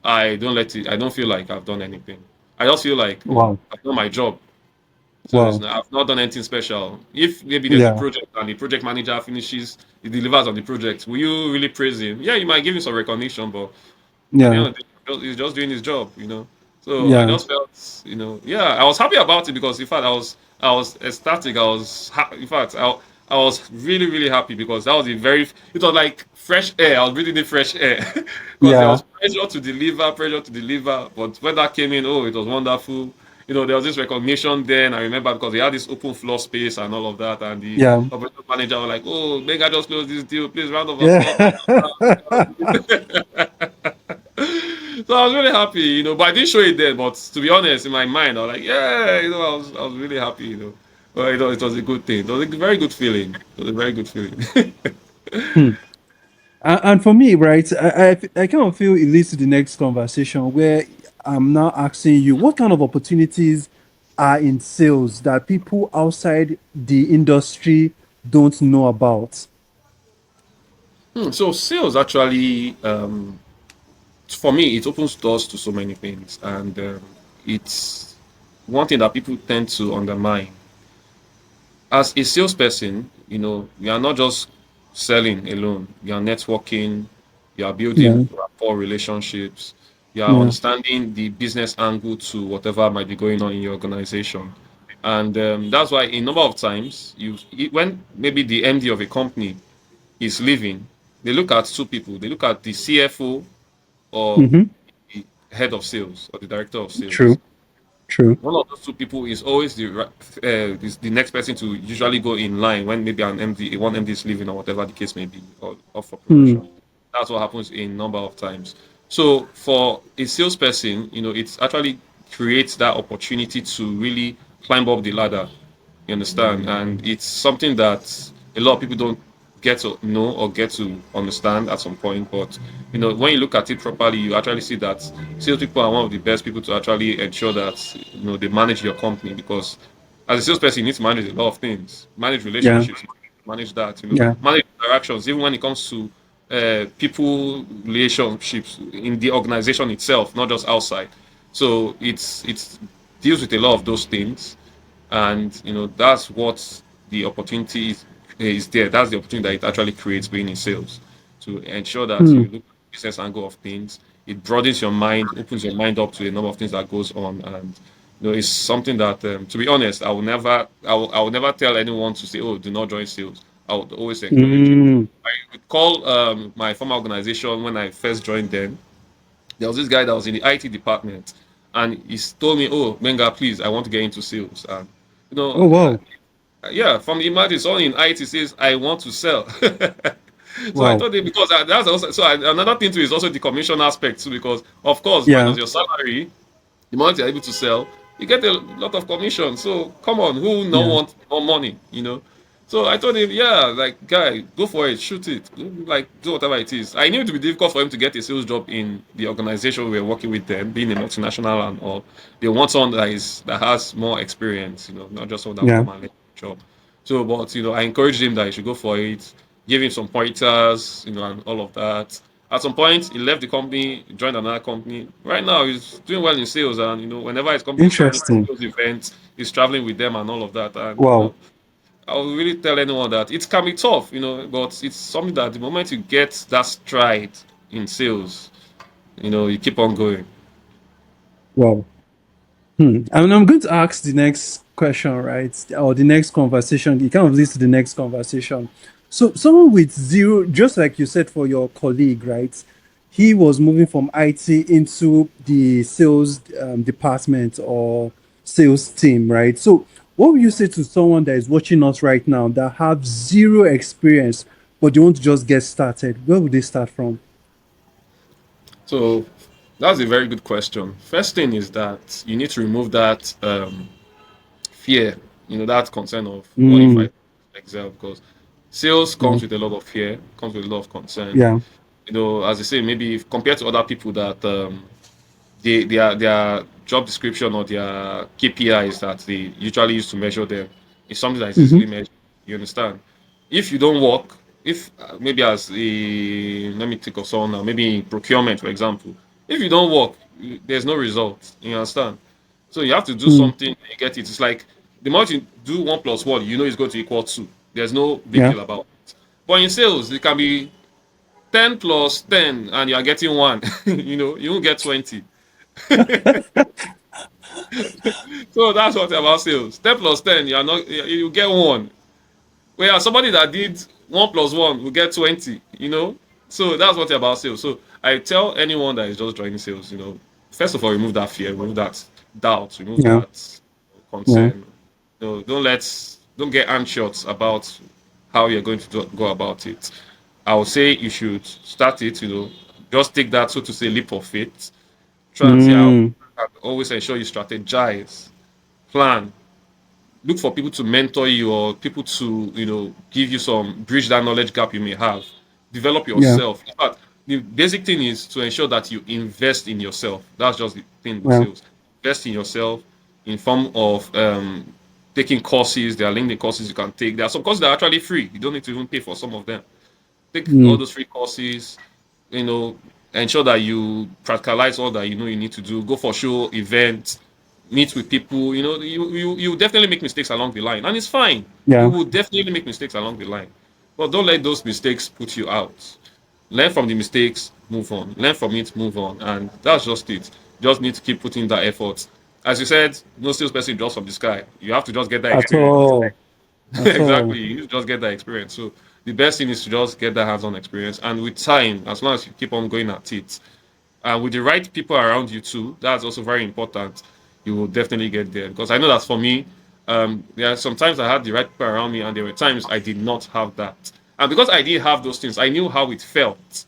I don't let it. I don't feel like I've done anything. I just feel like, oh, Wow. I've done my job. So Wow. I've not done anything special. If maybe there's a Yeah. project and the project manager finishes, he delivers on the project, will you really praise him? Yeah, you might give him some recognition, but at the Yeah. end of the day, he's just doing his job. So I Yeah. just felt, yeah, I was happy about it because in fact I was ecstatic. In fact I was really really happy because that was it was like fresh air. I was breathing in fresh air because there Yeah. was pressure to deliver. But when that came in, oh, it was wonderful. There was this recognition then. I remember because they had this open floor space and all of that, and the Yeah. operator manager was like, "Oh, Mega just closed this deal. Please round of applause." Yeah. So I was really happy. But I didn't show it then. But to be honest, in my mind, I was like, yeah, I was really happy. But it was a good thing. It was a very good feeling. It was a very good feeling. Hmm. And for me, right, I kind of feel it leads to the next conversation where I'm now asking you what kind of opportunities are in sales that people outside the industry don't know about. So sales actually, for me, it opens doors to so many things, and it's one thing that people tend to undermine. As a salesperson, you are not just selling alone. You are networking, you are Yeah. building rapport relationships, you are Yeah. understanding the business angle to whatever might be going on in your organization. And that's why a number of times when maybe the MD of a company is leaving, they look at two people. They look at the CFO or Mm-hmm. the head of sales or the director of sales. True. True. One of those two people is always is the next person to usually go in line when maybe one MD is leaving or whatever the case may be, or up for Hmm. promotion. That's what happens a number of times. So for a salesperson, it's actually creates that opportunity to really climb up the ladder You understand? And it's something that a lot of people don't get to know or get to understand at some point. But when you look at it properly, you actually see that salespeople are one of the best people to actually ensure that they manage your company, because as a salesperson, you need to manage a lot of things, manage Yeah. relationships, manage that, Yeah. manage interactions, even when it comes to people relationships in the organization itself, not just outside. So it's deals with a lot of those things, and that's what the opportunity is there. That's the opportunity that it actually creates being in sales, to ensure that Hmm. you look at the business angle of things. It broadens your mind, opens your mind up to a number of things that goes on, and it's something that, to be honest, I will never tell anyone to say, oh, do not join sales. I would always encourage it. Mm. I would call my former organization when I first joined them. There was this guy that was in the IT department, and he told me, "Oh, Benga, please, I want to get into sales." And you know, Oh uh, wow. yeah, from the imagine, someone in IT says, "I want to sell." So I Wow. told him, because that's also, another thing too is also the commission aspect too, because of course, Yeah. minus your salary, the moment you're able to sell, you get a lot of commission. So come on, who no Yeah. want more money? So I told him, yeah, like, guy, go for it, shoot it, like, do whatever it is. I knew it would be difficult for him to get a sales job in the organization we were working with them, being a multinational and all. They want someone that has more experience, not just someone that will Yeah. come and let the job. So, but I encouraged him that he should go for it, give him some pointers, and all of that. At some point, he left the company, joined another company. Right now, he's doing well in sales, and whenever his company is traveling for Interesting. those events, he's traveling with them and all of that. And Wow. I will really tell anyone that it can be tough, but it's something that the moment you get that stride in sales, you keep on going. Wow. Hmm. And I'm going to ask the next question, right? Or the next conversation. It kind of leads to the next conversation. So, someone with zero, just like you said for your colleague, right? He was moving from IT into the sales department or sales team, right? So, what would you say to someone that is watching us right now that have zero experience, but they want to just get started? Where would they start from? So that's a very good question. First thing is that you need to remove that fear, that concern of what if Mm, I excel, because sales yeah. comes with a lot of fear, comes with a lot of concern. Yeah. As I say, maybe if compared to other people that their job description or their KPIs that they usually use to measure them is something that is easily Hmm. measured. You understand? If you don't work, if maybe as a let me think of someone now, maybe in procurement, for example, if you don't work, there's no result. You understand? So you have to do Mm, something. You get it. It's like the moment you do 1 plus 1, it's going to equal 2. There's no big yeah. deal about it. But in sales, it can be 10 plus 10, and you are getting one. You won't get 20. So that's what about sales. 10 plus 10, you are not you get one. Whereas somebody that did 1 plus 1 will get 20. So that's what about sales. So I tell anyone that is just joining sales, first of all, remove that fear, remove that doubt, remove Yeah. that Yeah. concern. Don't get anxious about how you're going to go about it. I would say you should start it, just take that, so to say, leap of faith. Try and see how, Mm, and always ensure you strategize, plan, look for people to mentor you, or people to give you some bridge that knowledge gap you may have. Develop yeah. yourself. In fact, the basic thing is to ensure that you invest in yourself. That's just the thing with Yeah. sales. Invest in yourself in form of taking courses. There are LinkedIn courses you can take. There are some courses that are actually free. You don't need to even pay for some of them. Take all Mm, those free courses, you know, ensure that you practicalize all that you need to do. Go for show events, meet with people. You definitely make mistakes along the line, and it's fine. You yeah. will definitely make mistakes along the line, but don't let those mistakes put you out. Learn from the mistakes, move on. Learn from it, move on, and that's just it. Just need to keep putting that effort. As you said, no salesperson drops from the sky. You have to just get that At experience. all. At all. Exactly. You just get that experience. So the best thing is to just get that hands-on experience, and with time, as long as you keep on going at it, and with the right people around you too, that's also very important. You will definitely get there. Because I know that for me, there are sometimes I had the right people around me, and there were times I did not have that. And because I did have those things, I knew how it felt.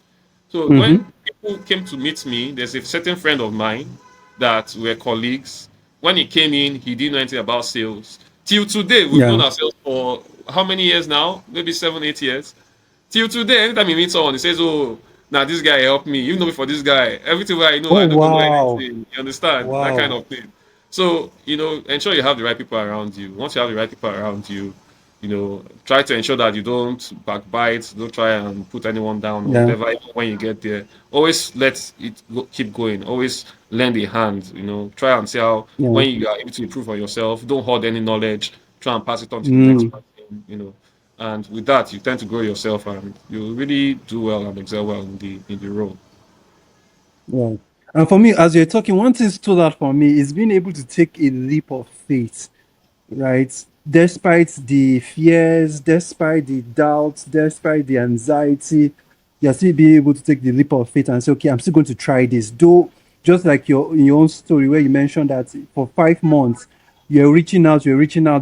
So Mm-hmm. when people came to meet me, there's a certain friend of mine that were colleagues. When he came in, he didn't know anything about sales. Till today, we've known Yeah. ourselves for how many years now? Maybe 7, 8 years. Till today, anytime you meet someone, he says, "Oh, now this guy helped me. You know me for this guy. Everything I know, Oh I don't go know wow. anything." You understand that kind Wow. of thing. So ensure you have the right people around you. Once you have the right people around you, try to ensure that you don't backbite, don't try and put anyone down or Yeah. whatever. Even when you get there, always let it keep going. Always lend a hand. Try and see how Yeah. when you are able to improve on yourself. Don't hoard any knowledge. Try and pass it on to the next Mm, person. And with that, you tend to grow yourself, and you really do well and excel well in the role. yeah. And for me, as you're talking, one thing stood out for me is being able to take a leap of faith, right? Despite the fears, despite the doubts, despite the anxiety, you're still being able to take the leap of faith and say, okay, I'm still going to try this. Though, just like in your own story where you mentioned that for 5 months, you're reaching out,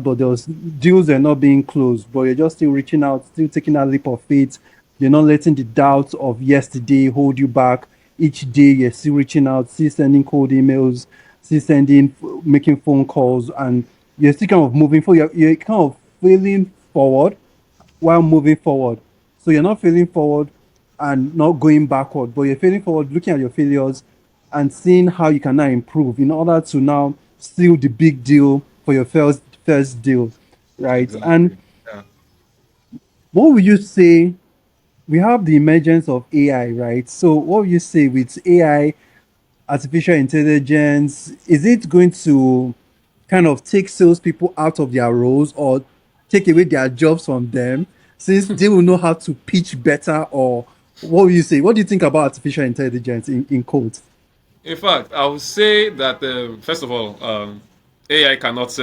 but those deals are not being closed, but you're just still reaching out, still taking that leap of faith. You're not letting the doubts of yesterday hold you back. Each day, you're still reaching out, still sending cold emails, still making phone calls, and you're still kind of moving forward. You're kind of failing forward while moving forward. So you're not failing forward and not going backward, but you're failing forward, looking at your failures and seeing how you can now improve in order to now seal the big deal for your first deal, right? And Exactly. Yeah. what would you say? We have the emergence of AI, right? So what would you say with AI, artificial intelligence? Is it going to kind of take salespeople out of their roles or take away their jobs from them since they will know how to pitch better? Or what will you say? What do you think about artificial intelligence in code? In fact, I would say that first of all, AI cannot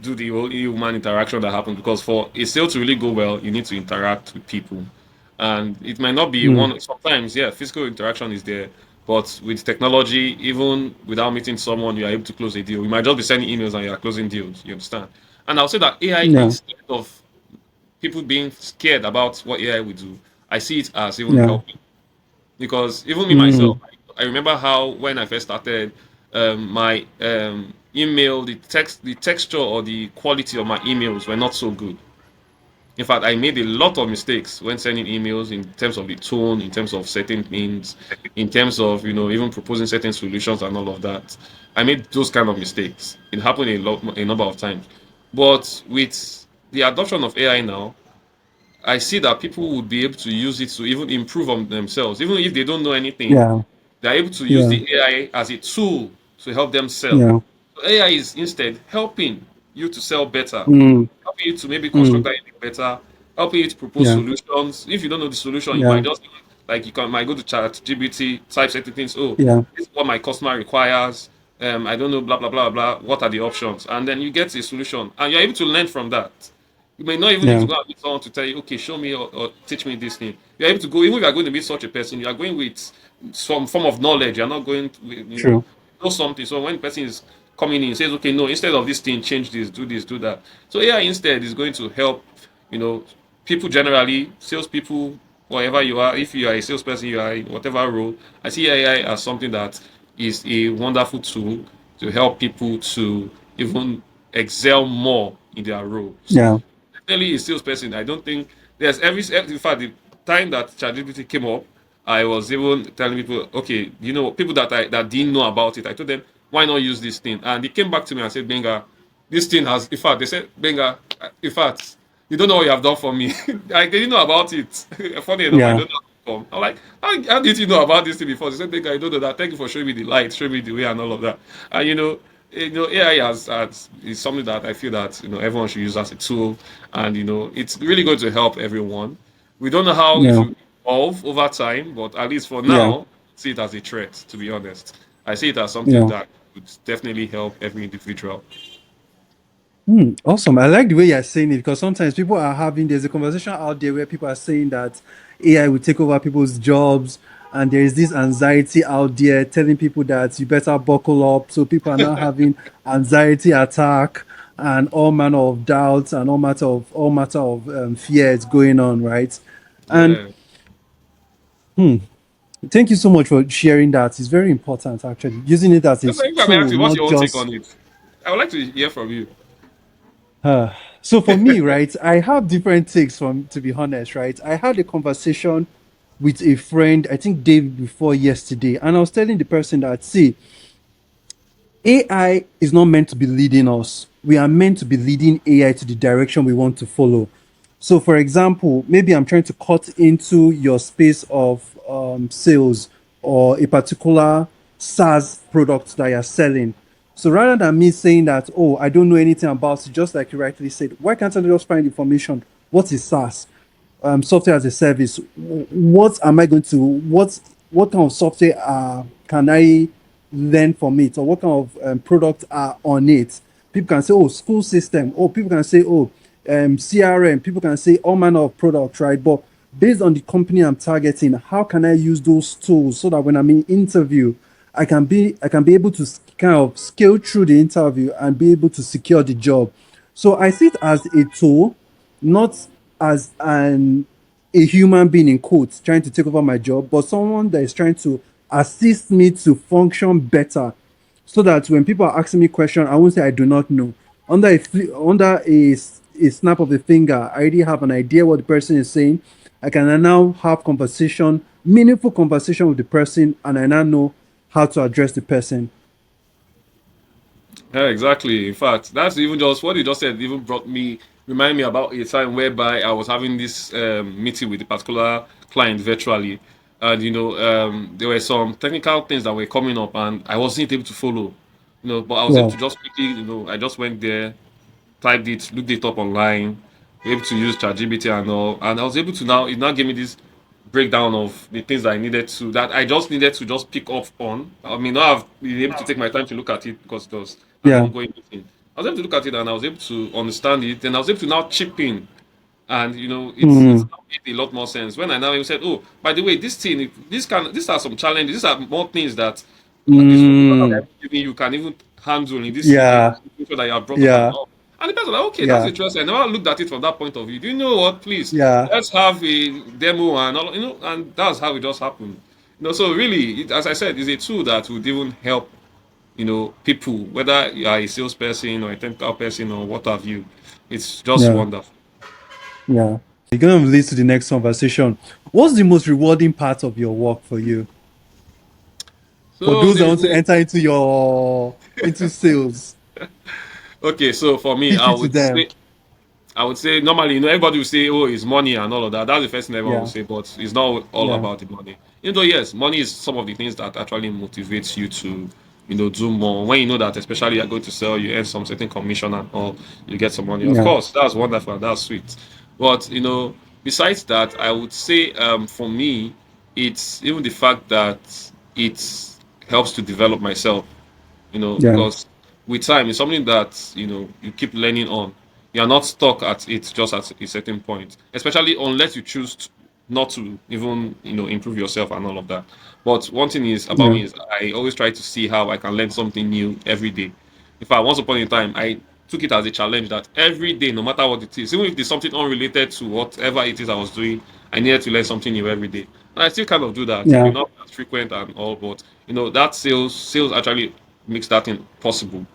do the whole human interaction that happens because for a sale to really go well, you need to interact with people, and it might not be Mm, one. Sometimes, yeah, physical interaction is there, but with technology, even without meeting someone, you are able to close a deal. You might just be sending emails and you are closing deals. You understand? And I'll say that AI, yeah, instead of people being scared about what AI will do, I see it as even yeah, helping because even me myself, mm, I remember how when I first started, my email, the texture or the quality of my emails were not so good. In fact, I made a lot of mistakes when sending emails in terms of the tone, in terms of certain things, in terms of even proposing certain solutions and all of that. I made those kind of mistakes. It happened a number of times, but with the adoption of AI now, I see that people would be able to use it to even improve on themselves, even if they don't know anything. yeah, They're able to use yeah, the AI as a tool to help them sell. yeah, So AI is instead helping you to sell better, mm, helping you to maybe construct mm, that image better, helping you to propose yeah, solutions. If you don't know the solution, you might yeah, just like might go to Chat GBT, type certain things. Oh, yeah, this is what my customer requires. I don't know, blah blah blah blah. What are the options? And then you get a solution, and you're able to learn from that. You may not even need to yeah, go and meet someone to tell you, okay, show me or teach me this thing. You're able to go, even if you're going to meet such a person, you are going with some form of knowledge. You're not going, with, true, know something. So when the person is coming in, says, okay, no, instead of this thing, change this, do that. So AI instead is going to help, you know, people generally, salespeople, wherever you are. If you are a salesperson, you are in whatever role. I see AI as something that is a wonderful tool to help people to even excel more in their roles. yeah, Definitely a salesperson. I don't think there's in fact the time that ChatGPT came up, I was even telling people, okay, people that didn't know about it, I told them, why not use this thing? And they came back to me and said, Benga, this thing has in fact they said, Benga, in fact, you don't know what you have done for me. I didn't know about it. Funny enough, I yeah, don't know. I'm like, how did you know about this thing before? They said, Benga, I don't know that. Thank you for showing me the light, showing me the way and all of that. And AI is something that I feel that everyone should use as a tool, and it's really going to help everyone. We don't know how it yeah, will evolve over time, but at least for yeah, now, see it as a threat. To be honest, I see it as something yeah. that would definitely help every individual. Awesome. I like the way you're saying it because sometimes people are having, there's a conversation out there where people are saying that AI will take over people's jobs, and there is this anxiety out there telling people that you better buckle up. So people are now having anxiety attack and all manner of doubts and all matter of fears going on, right? And Yeah. thank you so much for sharing that. It's very important actually, using it as a If I may ask tool, you, what's not your own take just on it? I would like to hear from you. Uh, so for me, right, I have different takes from, to be honest, right? I had a conversation with a friend, I think day before yesterday, and I was telling the person that, see, AI is not meant to be leading us. We are meant to be leading AI to the direction we want to follow. So, for example, maybe I'm trying to cut into your space of sales or a particular SaaS product that you're selling. So, rather than me saying that, oh, I don't know anything about it, just like you rightly said, why can't I just find information? What is SaaS? Software as a service. What am I going to what kind of software can I learn from it, or what kind of products are on it? People can say, oh, school system. Oh, people can say, oh, CRM. People can say all manner of products, right? But based on the company I'm targeting, how can I use those tools so that when I'm in interview, I can be able to kind of scale through the interview and be able to secure the job. So I see it as a tool, not as a human being in quotes trying to take over my job, but someone that is trying to assist me to function better, so that when people are asking me questions, I won't say I do not know. Under a snap of the finger, I already have an idea what the person is saying. I can now have conversation, meaningful conversation with the person, and I now know how to address the person. Yeah, exactly. In fact, that's even just what you just said. Even remind me about a time whereby I was having this meeting with a particular client virtually, and there were some technical things that were coming up, and I wasn't able to follow. But I was able Yeah, to just quickly, I just went there, typed it, looked it up online, able to use ChatGPT and all, and I was able to now. It now gave me this breakdown of the things that I needed to that I just needed to just pick up on. I mean, not have been able to take my time to look at it because it was an yeah, ongoing meeting. I was able to look at it and I was able to understand it, and I was able to now chip in. And it's mm, now made a lot more sense when I now even said, oh, by the way, this thing, these are some challenges, these are more things that the solution that mm, I'm giving you can even handle in this yeah, situation that you have brought up and yeah, all. And the person like, okay, that's yeah, interesting. I never looked at it from that point of view. Do you know what? Please, yeah, let's have a demo and all, and that's how it just happened. So really, as I said, it's a tool that would even help, people, whether you are a salesperson or a technical person or what have you. It's just yeah, wonderful. yeah. You're gonna lead to the next conversation. What's the most rewarding part of your work for you? For So those that the want to enter into sales, okay, so for me, pitch I it to would them. say normally, everybody will say, "Oh, it's money and all of that." That's the first thing everyone will Yeah, say, but it's not all yeah, about the money. Even though, yes, money is some of the things that actually motivates you to, do more. When you know that, especially you're going to sell, you earn some certain commission and all, you get some money. Of yeah, course, that's wonderful and that's sweet. But besides that, I would say, for me, it's even the fact that it helps to develop myself, yeah, because with time it's something that you keep learning on. You are not stuck at it just at a certain point, especially unless you choose not to even improve yourself and all of that. But one thing is about yeah, me is I always try to see how I can learn something new every day. In fact, once upon a time I took it as a challenge that every day, no matter what it is, even if it's something unrelated to whatever it is I was doing, I needed to learn something new every day. And I still kind of do that. It may yeah, not be as frequent and all, but that sales actually makes that thing possible.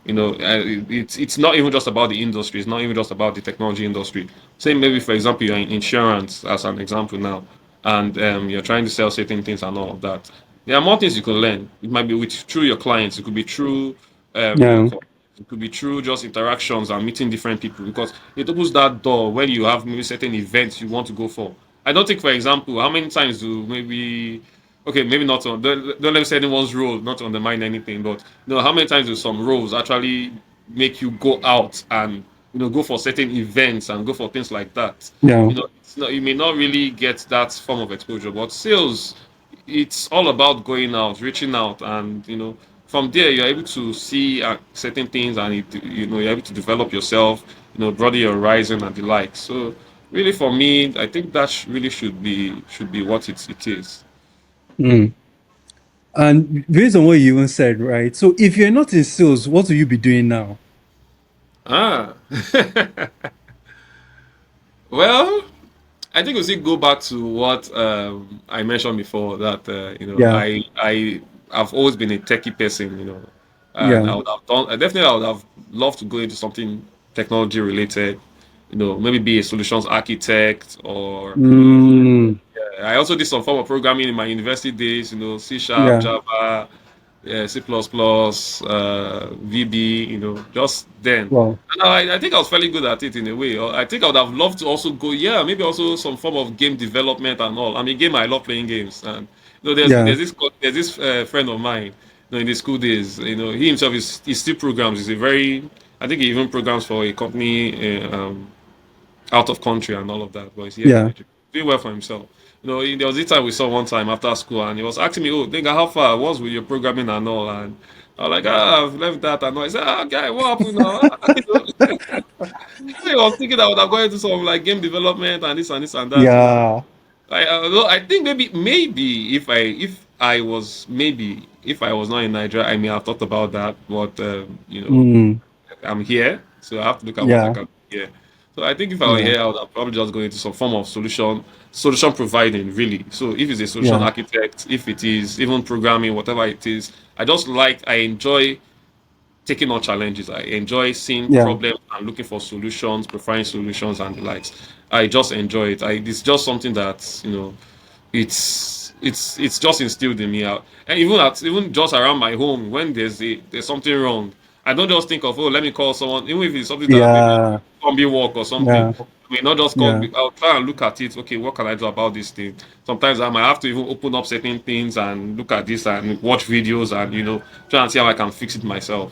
It's not even just about the industry. It's not even just about the technology industry. Say maybe for example you're in insurance as an example now, and you're trying to sell certain things and all of that. There are more things you can learn. It might be through your clients. It could be through your yeah, it could be through just interactions and meeting different people, because it opens that door when you have maybe certain events you want to go for. I don't think, for example, how many times do maybe okay, maybe not on don't let me say anyone's role, not to undermine anything, but how many times do some roles actually make you go out and go for certain events and go for things like that? yeah, It's not, you may not really get that form of exposure, but sales, it's all about going out, reaching out, and from there you're able to see certain things, and you're able to develop yourself, broaden your horizon and the like. So really, for me, I think that really should be what it is. mm. And based on what you even said, right? So if you're not in sales, what will you be doing now? Ah, well, I think we still go back to what I mentioned before, that Yeah, I have always been a techie person, and yeah, I would have done. I definitely I would have loved to go into something technology related. Maybe be a solutions architect or Mm, I also did some form of programming in my university days. C Sharp, yeah. Java, yeah, C++, VB. Just then. Wow. And I think I was fairly good at it in a way. I think I would have loved to also go, yeah, maybe also some form of game development and all. I'm a gamer. I love playing games, and Yeah. there's this friend of mine, in the school days. He himself he still programs. He's a very, I think he even programs for a company. Out of country and all of that, but he's here in Yeah. Nigeria. Doing well for himself. There was this time we saw one time after school, and he was asking me, "Oh, nigga, how far was with your programming and all?" And I was like, I've left that and all. He said, guy, what happened now?" I was thinking I would have gone into some like game development and this and this and that. Yeah. Although I think maybe if I was not in Nigeria, I may have thought about that. But Mm, I'm here, so I have to look at what I yeah. can do here. So I think if I were Yeah. here, I would have probably just go into some form of solution providing, really. So if it's a solution Yeah. architect, if it is even programming, whatever it is, I enjoy taking on challenges. I enjoy seeing Yeah. problems and looking for solutions, preferring solutions and the likes. I just enjoy it. It's just something that it's just instilled in me out. And even just around my home, when there's something wrong, I don't just think of, oh, let me call someone, even if it's something that maybe Yeah. can be work or something. Yeah. I mean, not just call. Yeah. I'll try and look at it. Okay, what can I do about this thing? Sometimes I might have to even open up certain things and look at this and watch videos and try and see how I can fix it myself.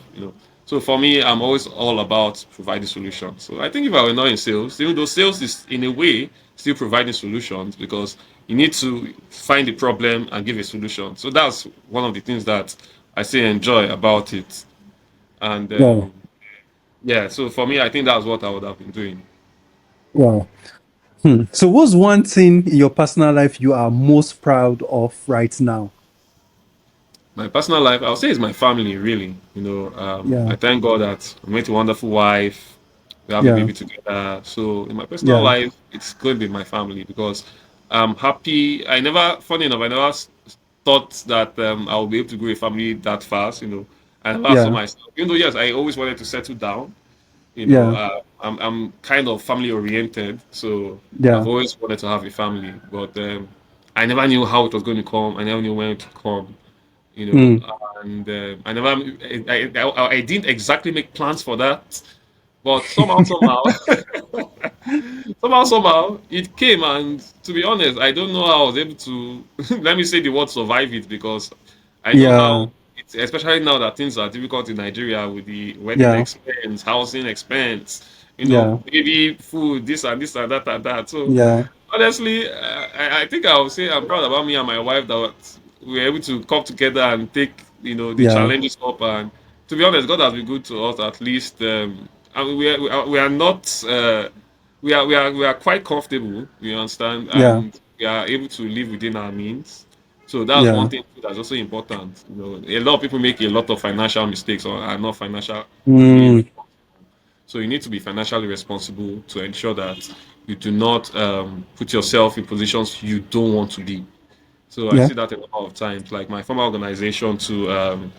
So for me, I'm always all about providing solutions. So I think if I were not in sales, even though sales is in a way still providing solutions because you need to find the problem and give a solution. So that's one of the things that I say enjoy about it. And Wow. yeah, so for me, I think that's what I would have been doing. Wow. So what's one thing in your personal life you are most proud of right now? My personal life, I'll say, is my family. Really, Yeah. I thank God that I met a wonderful wife. We have a Yeah. baby together. So in my personal Yeah. life, it's going to be my family because I'm happy. Funny enough, I never thought that I'll be able to grow a family that fast. I never saw Yeah. myself. Even though yes, I always wanted to settle down. Yeah. I'm kind of family oriented, so I've Yeah. always wanted to have a family, but I never knew how it was going to come. I never knew when it would come. you know, Mm. and I never, I didn't exactly make plans for that, but somehow it came. And to be honest, I don't know how I was able to, let me say the word survive it because I know Yeah. how, especially now that things are difficult in Nigeria with the wedding Yeah. expense, housing expense, Yeah. baby food, this and that and that. So Yeah. honestly, I think I would say I'm proud about me and my wife that we were able to come together and take the Yeah. challenges up. And to be honest, God has been good to us. At least, I mean, we are not we are quite comfortable. You understand, Yeah. and we are able to live within our means. So that's one Yeah. thing that's also important. A lot of people make a lot of financial mistakes or are not financially. Mm. So you need to be financially responsible to ensure that you do not put yourself in positions you don't want to be. So I Yeah. see that a lot of times, like my former organization to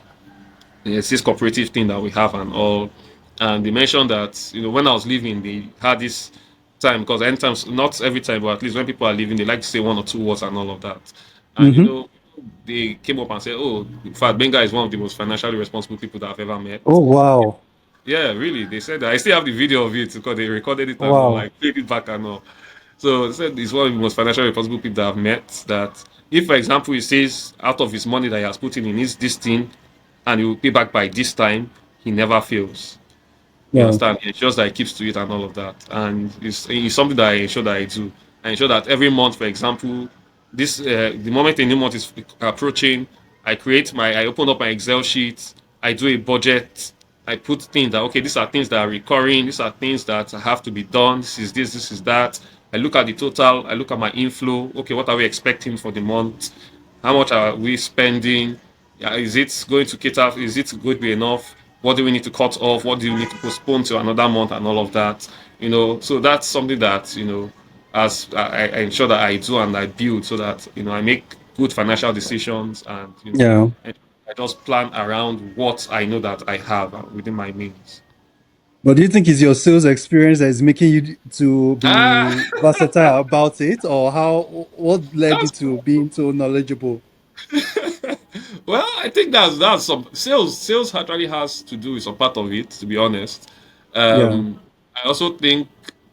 it's this cooperative thing that we have and all. And they mentioned that when I was leaving, they had this time because anytime, not every time, but at least when people are leaving, they like to say one or two words and all of that. And Mm-hmm. they came up and said, "Oh, in fact, Benga is one of the most financially responsible people that I've ever met." Oh, wow. Yeah, really. They said that. I still have the video of it because they recorded it and all, Wow. like played it back and all. So they said he's one of the most financially responsible people that I've met. That if, for example, he says out of his money that he has put in, he needs this thing and he will pay back by this time, he never fails. You Yeah. understand? It's just that he keeps to it and all of that. And it's something that I ensure that I do. I ensure that every month, for example, the moment a new month is approaching, I open up my Excel sheet, I do a budget, I put things that okay, these are things that are recurring, these are things that have to be done, this is that. I look at the total, I look at my inflow, okay, what are we expecting for the month? How much are we spending? Yeah, is it going to cater? Is it going to be enough? What do we need to cut off? What do we need to postpone to another month and all of that? So that's something that as I ensure that I do and I build so that I make good financial decisions and Yeah. I just plan around what I know that I have within my means. But do you think it's your sales experience that is making you to Ah, be versatile about it, or what led you that's to being so knowledgeable? well, I think that's some sales. Sales actually has to do with some part of it, to be honest. Yeah. I also think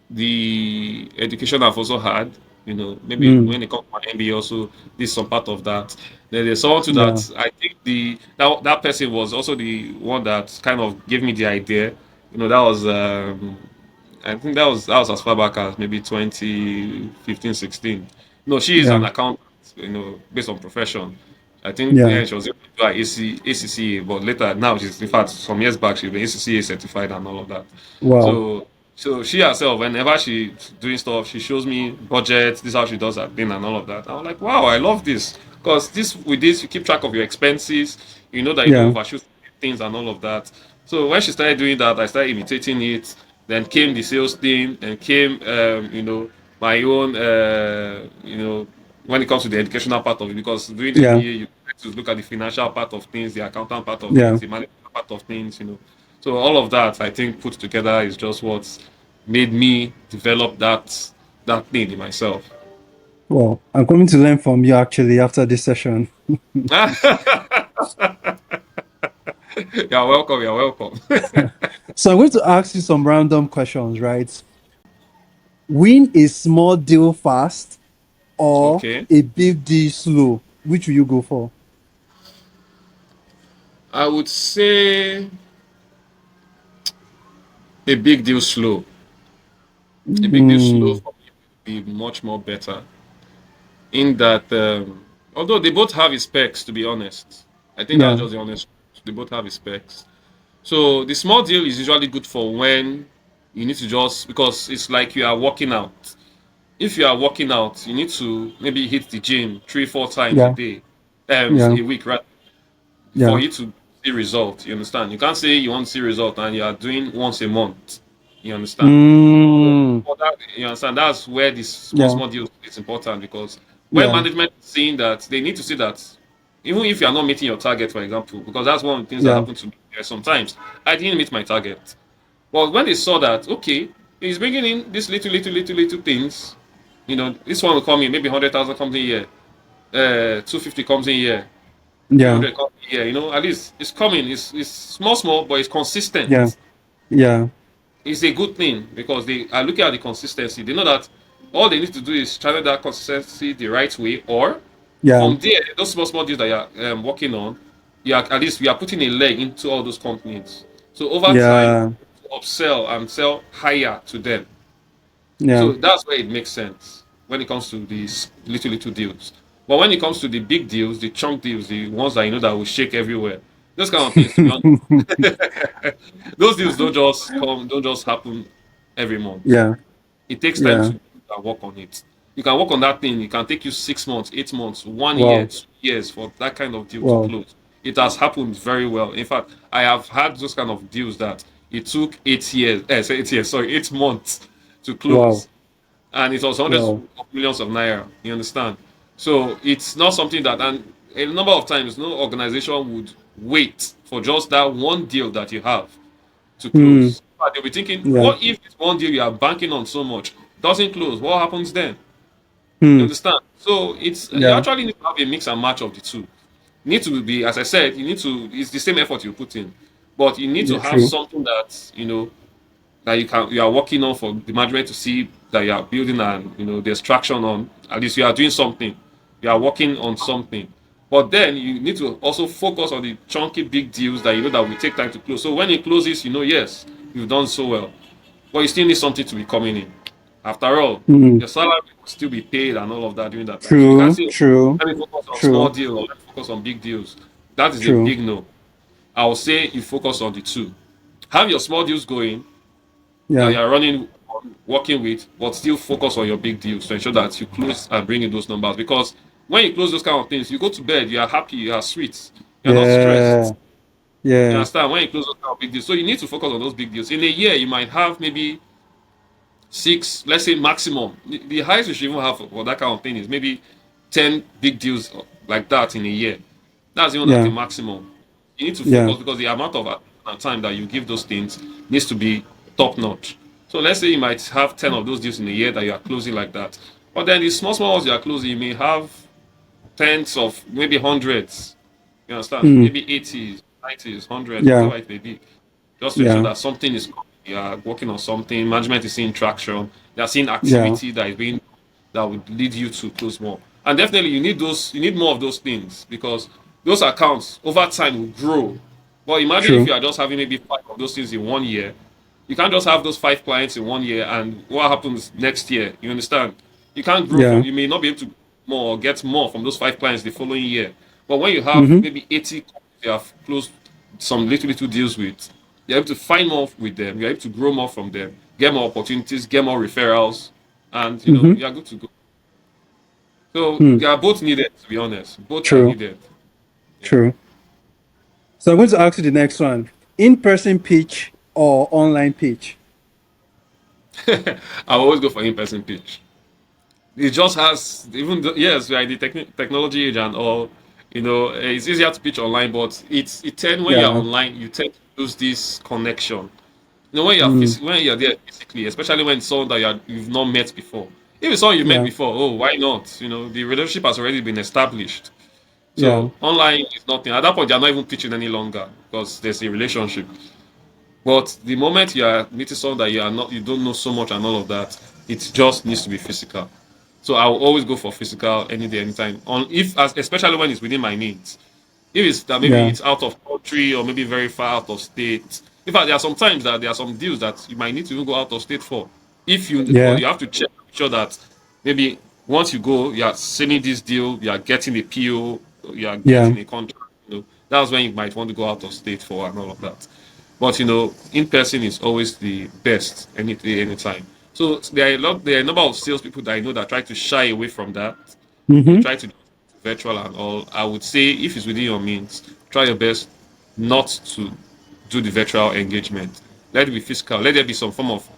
the education I've also had, maybe Mm, when it comes to my MBA, also this is some part of that. Then there's someone to yeah. that. I think that person was also the one that kind of gave me the idea. That was I think that was as far back as maybe 2015, 16. No, she is an Yeah. accountant, based on profession. I think Yeah. yeah, she was able to do her ACCA, but later now she's in fact some years back she's been ACCA certified and all of that. Wow. So she herself, whenever she's doing stuff, she shows me budget. This is how she does her thing and all of that. I'm like, wow, I love this because with this you keep track of your expenses. You know that you don't Yeah. overshoot things and all of that. So when she started doing that, I started imitating it. Then came the sales thing, and came my own when it comes to the educational part of it, because during the Yeah. MBA you get to look at the financial part of things, the accountant part of it, Yeah. the management part of things. So all of that I think put together is just what made me develop that thing in myself. Well, I'm coming to learn from you actually after this session. You're welcome. You're welcome. So I'm going to ask you some random questions, right? Win a small deal fast or Okay, a big deal slow? Which will you go for? I would say a big deal slow. A big deal slow Mm, for me would be much more better. In that, although they both have its specs, to be honest, I think that's yeah. just the honest truth. They both have its specs. So the small deal is usually good for when you need to just, because it's like you are working out. If you are working out, you need to maybe hit the gym 3, 4 times a Yeah. day, Yeah. a week, right? For Yeah. you to see result. You understand? You can't say you want to see result and you are doing once a month. You understand? Mm, You understand? That's where this small, yeah. small deals is important, because when Yeah. management is seeing that, they need to see that even if you are not meeting your target, for example, because that's one of the things that Yeah. happen to me sometimes. I didn't meet my target. But when they saw that, okay, he's bringing in this little, little, little, little things, this one will come in, maybe 100,000 comes in here, 250 comes in here, Yeah. 300 comes in here, at least it's coming. It's small, small, but it's Yeah. consistent. Yeah. It's a good thing because they are looking at the consistency. They know that all they need to do is channel that consistency the right way, or Yeah. from there, those small small deals that you're working on, at least we are putting a leg into all those companies. So over time, Yeah. upsell and sell higher to them. Yeah. So that's where it makes sense when it comes to these little little deals. But when it comes to the big deals, the chunk deals, the ones that that will shake everywhere, those kind of things, to be honest, those deals don't just happen every month. Yeah. It takes time Yeah. to work on it. You can work on that thing. It can take you 6 months, 8 months, 1 year, Wow. 2 years for that kind of deal to Wow. close. It has happened very well. In fact, I have had those kind of deals that it took 8 years, say 8 years, sorry, 8 months to Wow. close, and it was hundreds Wow. of millions of naira. You understand? So it's not something that, and a number of times, no organization would wait for just that one deal that you have to Hmm. close. But they'll be thinking, Yeah. what if this one deal you are banking on so much doesn't close? What happens then? You Hmm. understand? So you Yeah. actually need to have a mix and match of the two. You need to be, as I said, it's the same effort you put in, but you need to Yeah. have True. something that you are working on for the management to see that you are building, and there's traction on. At least you are doing something. You are working on something. But then you need to also focus on the chunky big deals that that will take time to close. So when it closes, yes, you've done so well. But you still need something to be coming in. After all, Hmm. your salary will still be paid and all of that during that time. So you can True. say, True. let me focus on small True. deals, or let me focus on big deals. That is a True. big no. I will say you focus on the two. Have your small deals going that Yeah. you are running, working with, but still focus on your big deals to ensure that you close and bring in those numbers. Because when you close those kind of things, you go to bed, you are happy, you are sweet, you are not Yeah. stressed. You Yeah. understand? When you close those kind of big deals, so you need to focus on those big deals. In a year, you might have maybe six, let's say maximum. The highest you should even have for that kind of thing is maybe 10 big deals like that in a year. That's even at the Yeah. maximum. You need to Yeah. focus because the amount of time that you give those things needs to be. top notch. So let's say you might have 10 of those deals in a year that you are closing like that. But then the small ones you are closing, you may have tens of maybe hundreds. You understand? Mm. Maybe 80s, 90s, hundreds, Yeah. whatever it may be. Just to ensure Yeah. that something is coming. You are working on something, management is seeing traction, they are seeing Yeah. activity that is being that would lead you to close more. And definitely you need more of those things because those accounts over time will grow. But imagine if True. you are just having maybe five of those things in 1 year. You can't just have those five clients in 1 year and what happens next year. You understand? You can't grow from Yeah. you may not be able to more or get more from those five clients the following year. But when you have Mm-hmm. maybe 80 companies you have closed some little deals with, you're able to find more with them, you're able to grow more from them, get more opportunities, get more referrals, and Mm-hmm. you're good to go. So Hmm. they are both needed, to be honest. Both are True. needed. Yeah. True. So I'm going to ask you the next one. In-person pitch or online pitch? I always go for in-person pitch. It just has even though, yes, we are in the technology age and all. It's easier to pitch online, but it tend when you're Yeah. online, you tend to lose this connection. When Mm. when you're there physically, especially when it's someone that you've not met before. If it's someone you've met Yeah. before, oh, why not? The relationship has already been established. Yeah. So online is nothing. At that point, you're not even pitching any longer because there's a relationship. But the moment you are meeting someone that you don't know so much and all of that, it just needs to be physical. So I will always go for physical any day, anytime. Especially when it's within my needs. If it's that maybe Yeah. it's out of country or maybe very far out of state. In fact, there are some times that there are some deals that you might need to even go out of state for. But Yeah. you have to check sure that maybe once you go, you are selling this deal, you are getting a PO, you are Yeah. getting a contract. That's when you might want to go out of state for and all of that. But in person is always the best any day, anytime. So there are a number of salespeople that I know that try to shy away from that. Mm-hmm. Try to do virtual and all. I would say if it's within your means, try your best not to do the virtual engagement. Let it be physical. Let there be some form of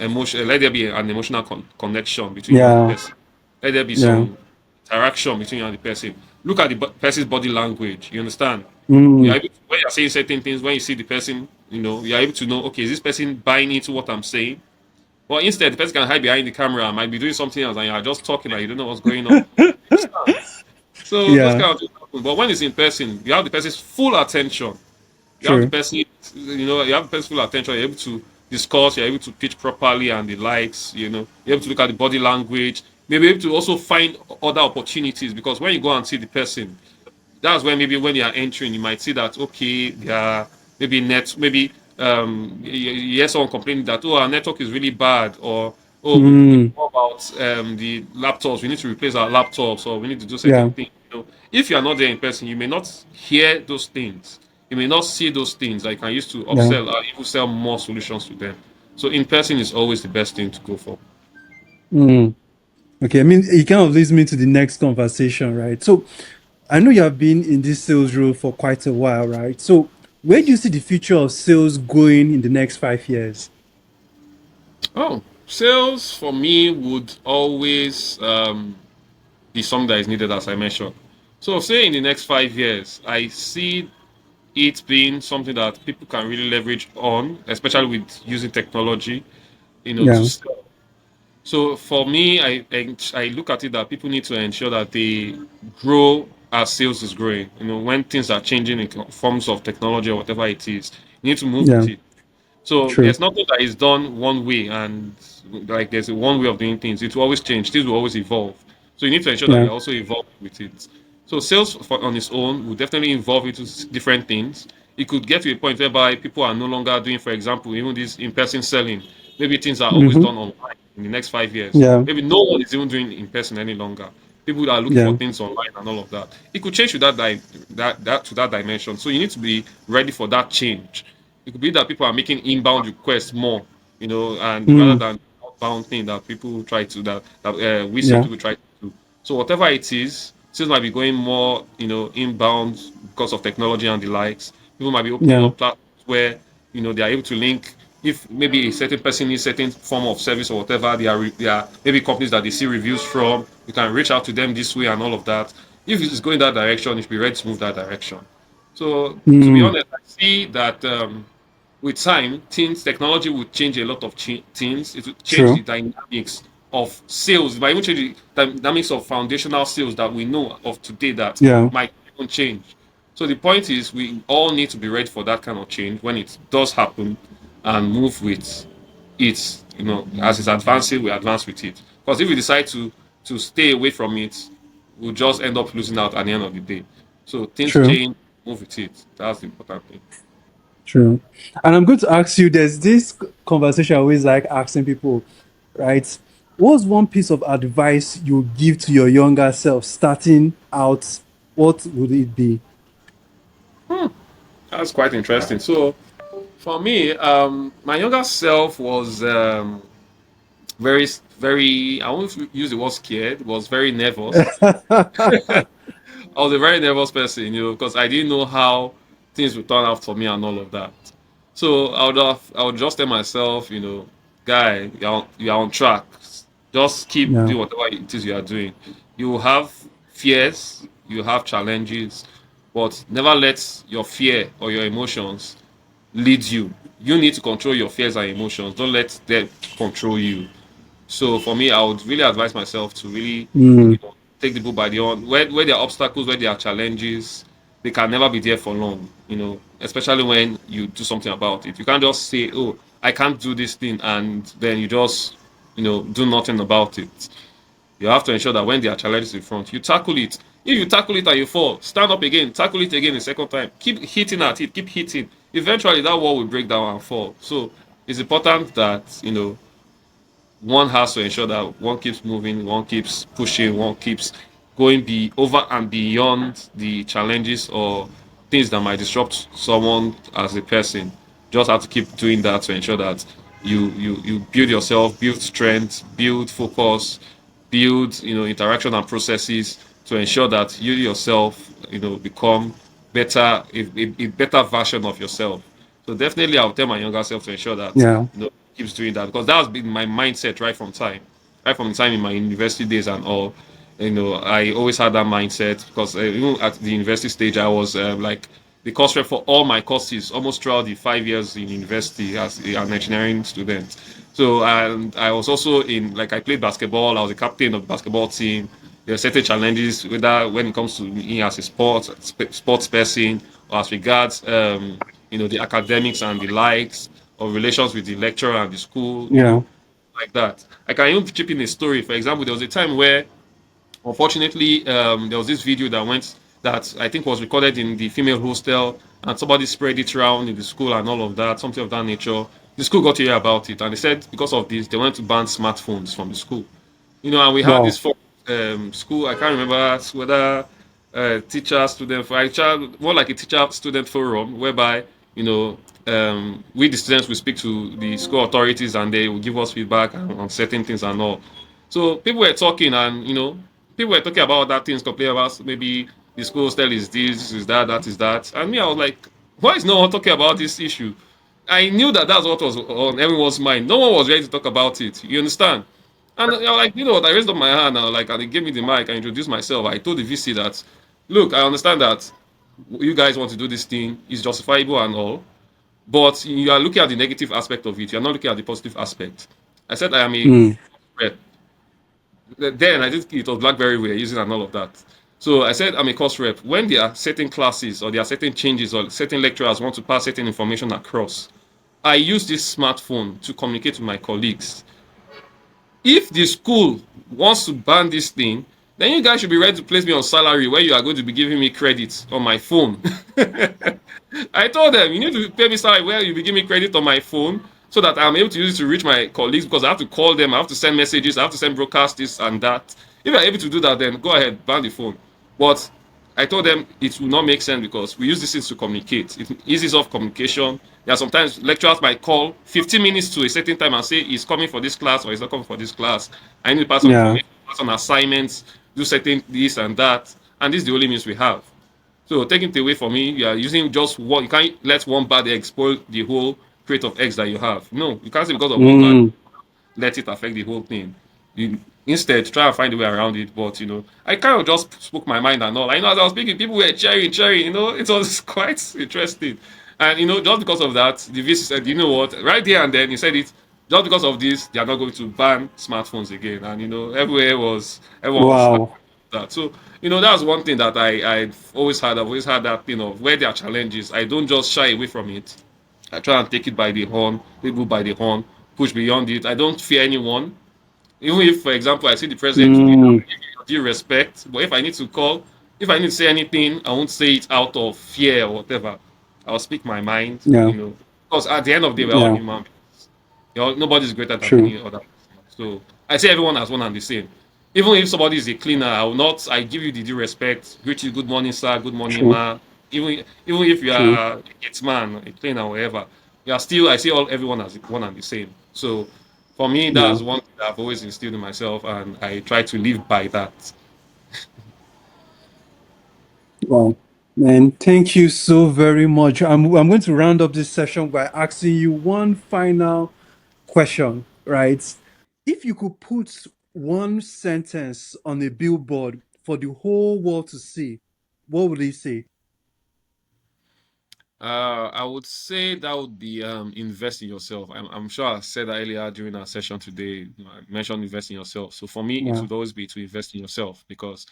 emotion. Let there be an emotional connection between you and the Yeah. person. Let there be Yeah. some interaction between you and the person. Look at the person's body language. You understand? Mm. When you're saying certain things, when you see the person, you're able to know, okay, is this person buying into what I'm saying? Well, instead, the person can hide behind the camera, might be doing something else, and you're just talking and you don't know what's going on. So those Yeah. kind of things happen. But when it's in person, you have the person's full attention. You have the True. person, you have the person's full attention. You're able to discuss. You're able to pitch properly and the likes. You're able to look at the body language. Maybe able to also find other opportunities because when you go and see the person, that's when maybe when you are entering, you might see that okay, there are maybe maybe you hear someone complaining that our network is really bad, or Mm. what about the laptops? We need to replace our laptops, or we need to do certain Yeah. things. If you are not there in person, you may not hear those things, you may not see those things that you can use to Yeah. upsell or even sell more solutions to them. So in person is always the best thing to go for. Mm. Okay. I mean, it kind of leads me to the next conversation, right? So I know you have been in this sales role for quite a while, right? So where do you see the future of sales going in the next 5 years? Oh, sales for me would always be something that is needed, as I mentioned. So, say in the next 5 years, I see it being something that people can really leverage on, especially with using technology, to Yeah. sell. So, for me, I look at it that people need to ensure that they grow as sales is growing. When things are changing in forms of technology or whatever it is, you need to move Yeah. with it. So True. there's nothing that is done one way and like there's a one way of doing things. It will always change. Things will always evolve. So you need to ensure that Yeah. you're also evolving with it. So sales on its own will definitely evolve into different things. It could get to a point whereby people are no longer doing, for example, even this in-person selling. Maybe things are always Mm-hmm. done online in the next 5 years. Yeah. Maybe no one is even doing in person any longer. People are looking for Yeah. things online and all of that. It could change to that dimension. So you need to be ready for that change. It could be that people are making inbound requests more, and rather Mm. than outbound thing that people try to that we Yeah. salespeople try to do. So whatever it is, sales might be going more, inbound because of technology and the likes. People might be opening Yeah. up platforms where they are able to link. If maybe a certain person needs certain form of service or whatever, they are maybe companies that they see reviews from. You can reach out to them this way and all of that. If it's going that direction, you should be ready to move that direction. So to be Mm. honest, I see that. with time, things technology will change a lot of things. It will change the True. dynamics of sales. It might even change the dynamics of foundational sales that we know of today that Yeah. might even change. So the point is, we all need to be ready for that kind of change when it does happen, and move with it. You know, as it's advancing, we advance with it. Because if we decide to stay away from it, we'll just end up losing out at the end of the day. So things True. change, move with it. That's the important thing. True. And I'm going to ask you, there's this conversation I always like asking people, right? What's one piece of advice you give to your younger self starting out? What would it be? That's quite interesting. So for me, my younger self was very, very. I won't use the word scared. Was very nervous. I was a very nervous person, you know, because I didn't know how things would turn out for me and all of that. So I would just tell myself, you know, guy, you're on track. Just keep Yeah. doing whatever it is you are doing. You will have fears, you have challenges, but never let your fear or your emotions lead you. You need to control your fears and emotions. Don't let them control you. So for me, I would really advise myself to really, Mm, you know, take the bull by the horn. Where there are obstacles, where there are challenges, they can never be there for long. You know, especially when you do something about it. You can't just say, "Oh, I can't do this thing," and then you just, you know, do nothing about it. You have to ensure that when there are challenges in front, you tackle it. If you tackle it and you fall, stand up again, tackle it again the second time. Keep hitting at it, keep hitting. Eventually, that wall will break down and fall. So it's important that, you know, one has to ensure that one keeps moving, one keeps pushing, one keeps going be over and beyond the challenges or things that might disrupt someone as a person. Just have to keep doing that to ensure that you build yourself, build strength, build focus, build, you know, interaction and processes to ensure that you yourself, you know, become better, a better version of yourself. So definitely, I'll tell my younger self to ensure that, yeah. you know, keeps doing that, because that has been my mindset right from the time in my university days and all. You know, I always had that mindset because even at the university stage, I was like the course rep for all my courses almost throughout the 5 years in university as an engineering student. So and I was also in, like, I played basketball. I was a captain of the basketball team. There are certain challenges, whether when it comes to me as a sports person, or as regards you know, the academics and the likes, or relations with the lecturer and the school, you Yeah. know, like that. I can even chip in a story. For example, there was a time where, unfortunately, there was this video that went, that I think was recorded in the female hostel, and somebody spread it around in the school and all of that, something of that nature. The school got to hear about it, and they said because of this, they wanted to ban smartphones from the school. You know, and we had this Wow. for school. I can't remember whether teacher student for more like a teacher student forum, whereby, you know, we the students will speak to the school authorities and they will give us feedback on certain things and all. So people were talking, and you know, people were talking about other things, complaining about maybe the school hostel is this is that, that is that, and me, I was like, why is no one talking about this issue? I knew that that's what was on everyone's mind. No one was ready to talk about it. You understand? And you're like, you know what? I raised up my hand now, like, and they gave me the mic. I introduced myself. I told the VC that, look, I understand that you guys want to do this thing, is justifiable and all, but you are looking at the negative aspect of it. You're not looking at the positive aspect. I said I am a Mm, rep. Then I think it was BlackBerry we were using and all of that. So I said I'm a course rep. When there are certain classes or there are certain changes or certain lecturers want to pass certain information across, I use this smartphone to communicate with my colleagues. If the school wants to ban this thing, then you guys should be ready to place me on salary where you are going to be giving me credit on my phone. I told them, you need to pay me salary where you be giving me credit on my phone so that I'm able to use it to reach my colleagues, because I have to call them, I have to send messages, I have to send broadcasts, this and that. If you're able to do that, then go ahead, ban the phone. But I told them it will not make sense because we use these things to communicate. It eases off communication. There are sometimes lecturers might call 15 minutes to a certain time and say he's coming for this class or he's not coming for this class. I need to pass on yeah. information, pass on assignments, do certain this and that. And this is the only means we have. So taking it away from me, you are using just one. You can't let one bad egg spoil the whole crate of eggs that you have. No, you can't say because of one bad Mm, let it affect the whole thing. You instead try and find a way around it. But you know, I kind of just spoke my mind and all. I know as I was speaking, people were cheering. You know, it was quite interesting. And just because of that, the VC said, you know what, right there and then he said it. Just because of this, they are not going to ban smartphones again. And everyone was happy Wow. with that. So that's one thing that I've always had. I've always had that thing of where there are challenges, I don't just shy away from it. I try and take it by the horn, people by the horn, push beyond it. I don't fear anyone. Even if, for example, I see the president today, I Mm, will give you due respect. But if I need to say anything, I won't say it out of fear or whatever. I'll speak my mind, yeah. because at the end of the day, we're all Yeah. human beings. Nobody's greater than True. any other person. So I say everyone has one and the same. Even if somebody is a cleaner, I give you the due respect, greet you, good morning, sir, good morning, True. ma. Even if you True. are a gate man, a cleaner, whatever, I see everyone as one and the same. So for me, Yeah. that's one thing that I've always instilled in myself, and I try to live by that. Wow. Man, thank you so very much. I'm going to round up this session by asking you one final question, right? If you could put one sentence on a billboard for the whole world to see, what would you say? I would say that would be invest in yourself. I'm sure I said that earlier during our session today. I mentioned invest in yourself. So for me, it Yeah. would always be to invest in yourself, because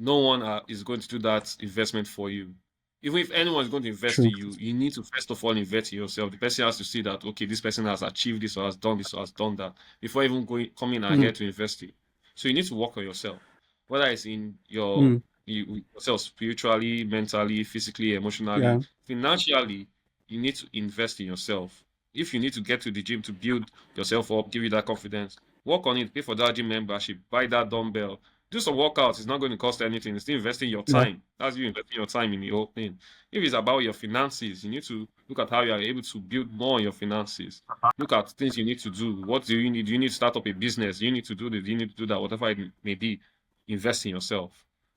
no one is going to do that investment for you. Even if anyone is going to invest in True. you, you need to first of all invest in yourself. The person has to see that, okay, this person has achieved this or has done this or has done that before even coming Mm, ahead to invest in. So you need to work on yourself, whether it's in mm, yourself spiritually, mentally, physically, emotionally, yeah. financially. You need to invest in yourself. If you need to get to the gym to build yourself up, give you that confidence, work on it, pay for that gym membership, buy that dumbbell, do some workouts. It's not going to cost anything. It's still investing your Yeah. time. That's you investing your time in the whole thing. If it's about your finances, you need to look at how you are able to build more on your finances. Look at things you need to do. What do you need? Do you need to start up a business? You need to do this. You need to do that. Whatever it may be, invest in yourself.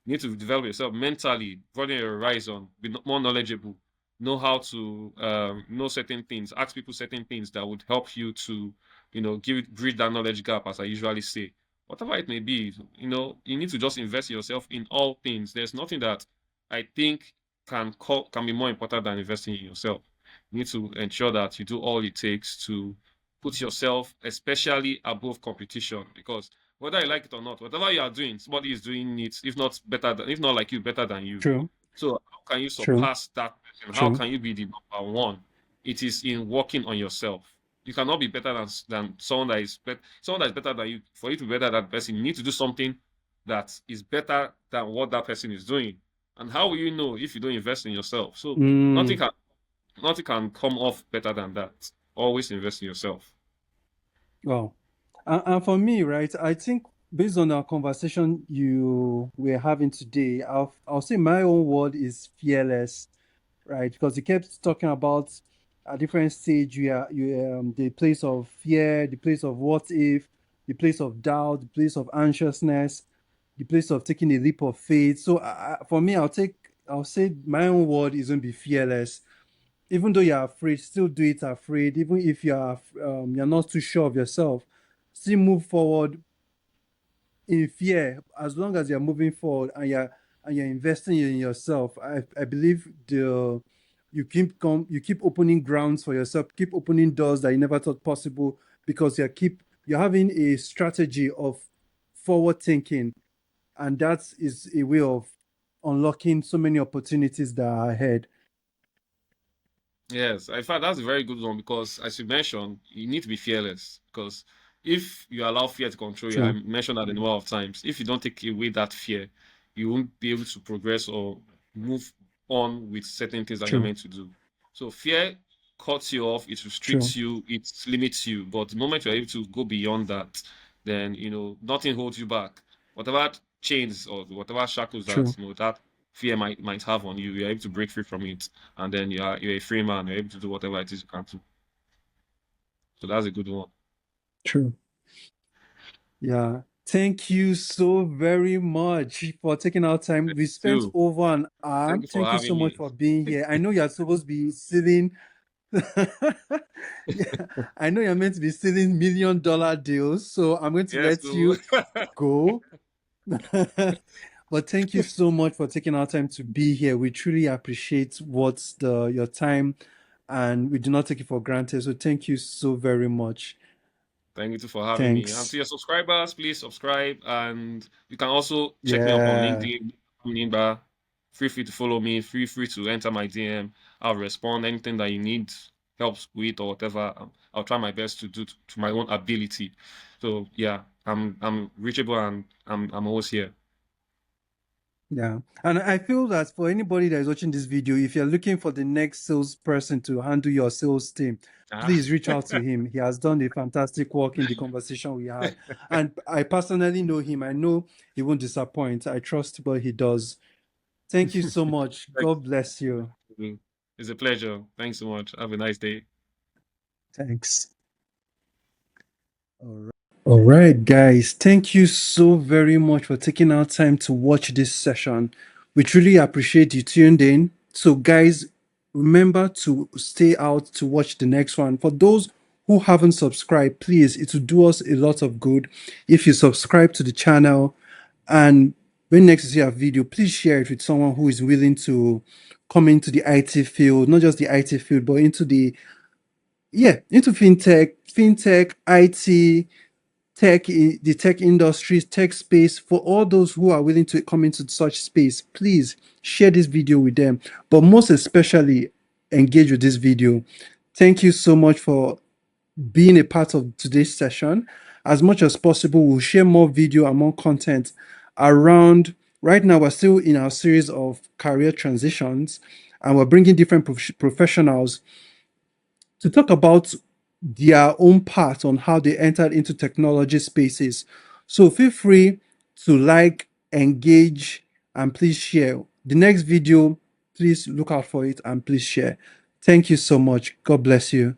You need to develop yourself mentally, broaden your horizon, be more knowledgeable, know how to know certain things, ask people certain things that would help you to, bridge that knowledge gap, as I usually say. Whatever it may be, you need to just invest in yourself in all things. There's nothing that I think can be more important than investing in yourself. You need to ensure that you do all it takes to put yourself, especially above competition, because whether you like it or not, whatever you are doing, somebody is doing it, if not like you, better than you. True. So how can you True. surpass that person? How True. can you be the number one? It is in working on yourself. You cannot be better than someone that is better than you. For you to be better than that person, you need to do something that is better than what that person is doing. And how will you know if you don't invest in yourself? So nothing Mm, can nothing can come off better than that. Always invest in yourself. wow. And for me, right, I think based on our conversation you were having today, I'll say my own word is fearless, right? Because you kept talking about a different stage. The place of fear, the place of what if, the place of doubt, the place of anxiousness, the place of taking a leap of faith. So for me, I'll say my own word is going to be fearless. Even though you're afraid, still do it afraid. Even if you're not too sure of yourself, still move forward in fear. As long as you're moving forward and you're investing in yourself, I believe the you keep opening grounds for yourself, keep opening doors that you never thought possible, because you're having a strategy of forward thinking, and that is a way of unlocking so many opportunities that are ahead. Yes, in fact, that's a very good one, because, as you mentioned, you need to be fearless. Because if you allow fear to control you, I True. mentioned that a number of times, if you don't take away that fear, you won't be able to progress or move on with certain things that you're True. meant to do. So, fear cuts you off, it True. restricts you, it limits you. But the moment you're able to go beyond that, then, nothing holds you back. Whatever chains or whatever shackles that, True. that fear might have on you, you're able to break free from it, and then you're a free man. You're able to do whatever it is you can do. So that's a good one. True. Yeah. Thank you so very much for taking our time. We spent Too. over an hour. Thank you for Thank you so having much me. for being here. I know you're supposed to be selling. Yeah, I know you're meant to be selling $1 million deals, so I'm going to Yes, let so you go. But thank you so much for taking our time to be here. We truly appreciate your time and we do not take it for granted. So thank you so very much. Thank you too for having me. And to Thanks. your subscribers, please subscribe. And you can also check me up on Yeah. LinkedIn, Faminigba. Feel free to follow me. Feel free to enter my DM. I'll respond. Anything that you need helps with or whatever. I'll try my best to do to my own ability. So yeah, I'm reachable and I'm always here. Yeah. And I feel that for anybody that is watching this video, if you're looking for the next salesperson to handle your sales team, Ah, please reach out to him. He has done a fantastic work in the conversation we had. And I personally know him. I know he won't disappoint. I trust what he does. Thank you so much. thanks. God bless you. It's a pleasure. Thanks so much. Have a nice day. Thanks. All right. All right, guys. Thank you so very much for taking our time to watch this session. We truly appreciate you tuned in. So, guys, remember to stay out to watch the next one. For those who haven't subscribed, please, it will do us a lot of good if you subscribe to the channel. And when next you see a video, please share it with someone who is willing to come into the IT field, not just the IT field, but into into fintech, IT, the tech industries, tech space. For all those who are willing to come into such space, please share this video with them. But most especially, engage with this video. Thank you so much for being a part of today's session. As much as possible, we'll share more video and more content around. Right now, we're still in our series of career transitions, and we're bringing different professionals to talk about their own path on how they entered into technology spaces. So feel free to like, engage, and please share. The next video, please look out for it and please share. Thank you so much. God bless you.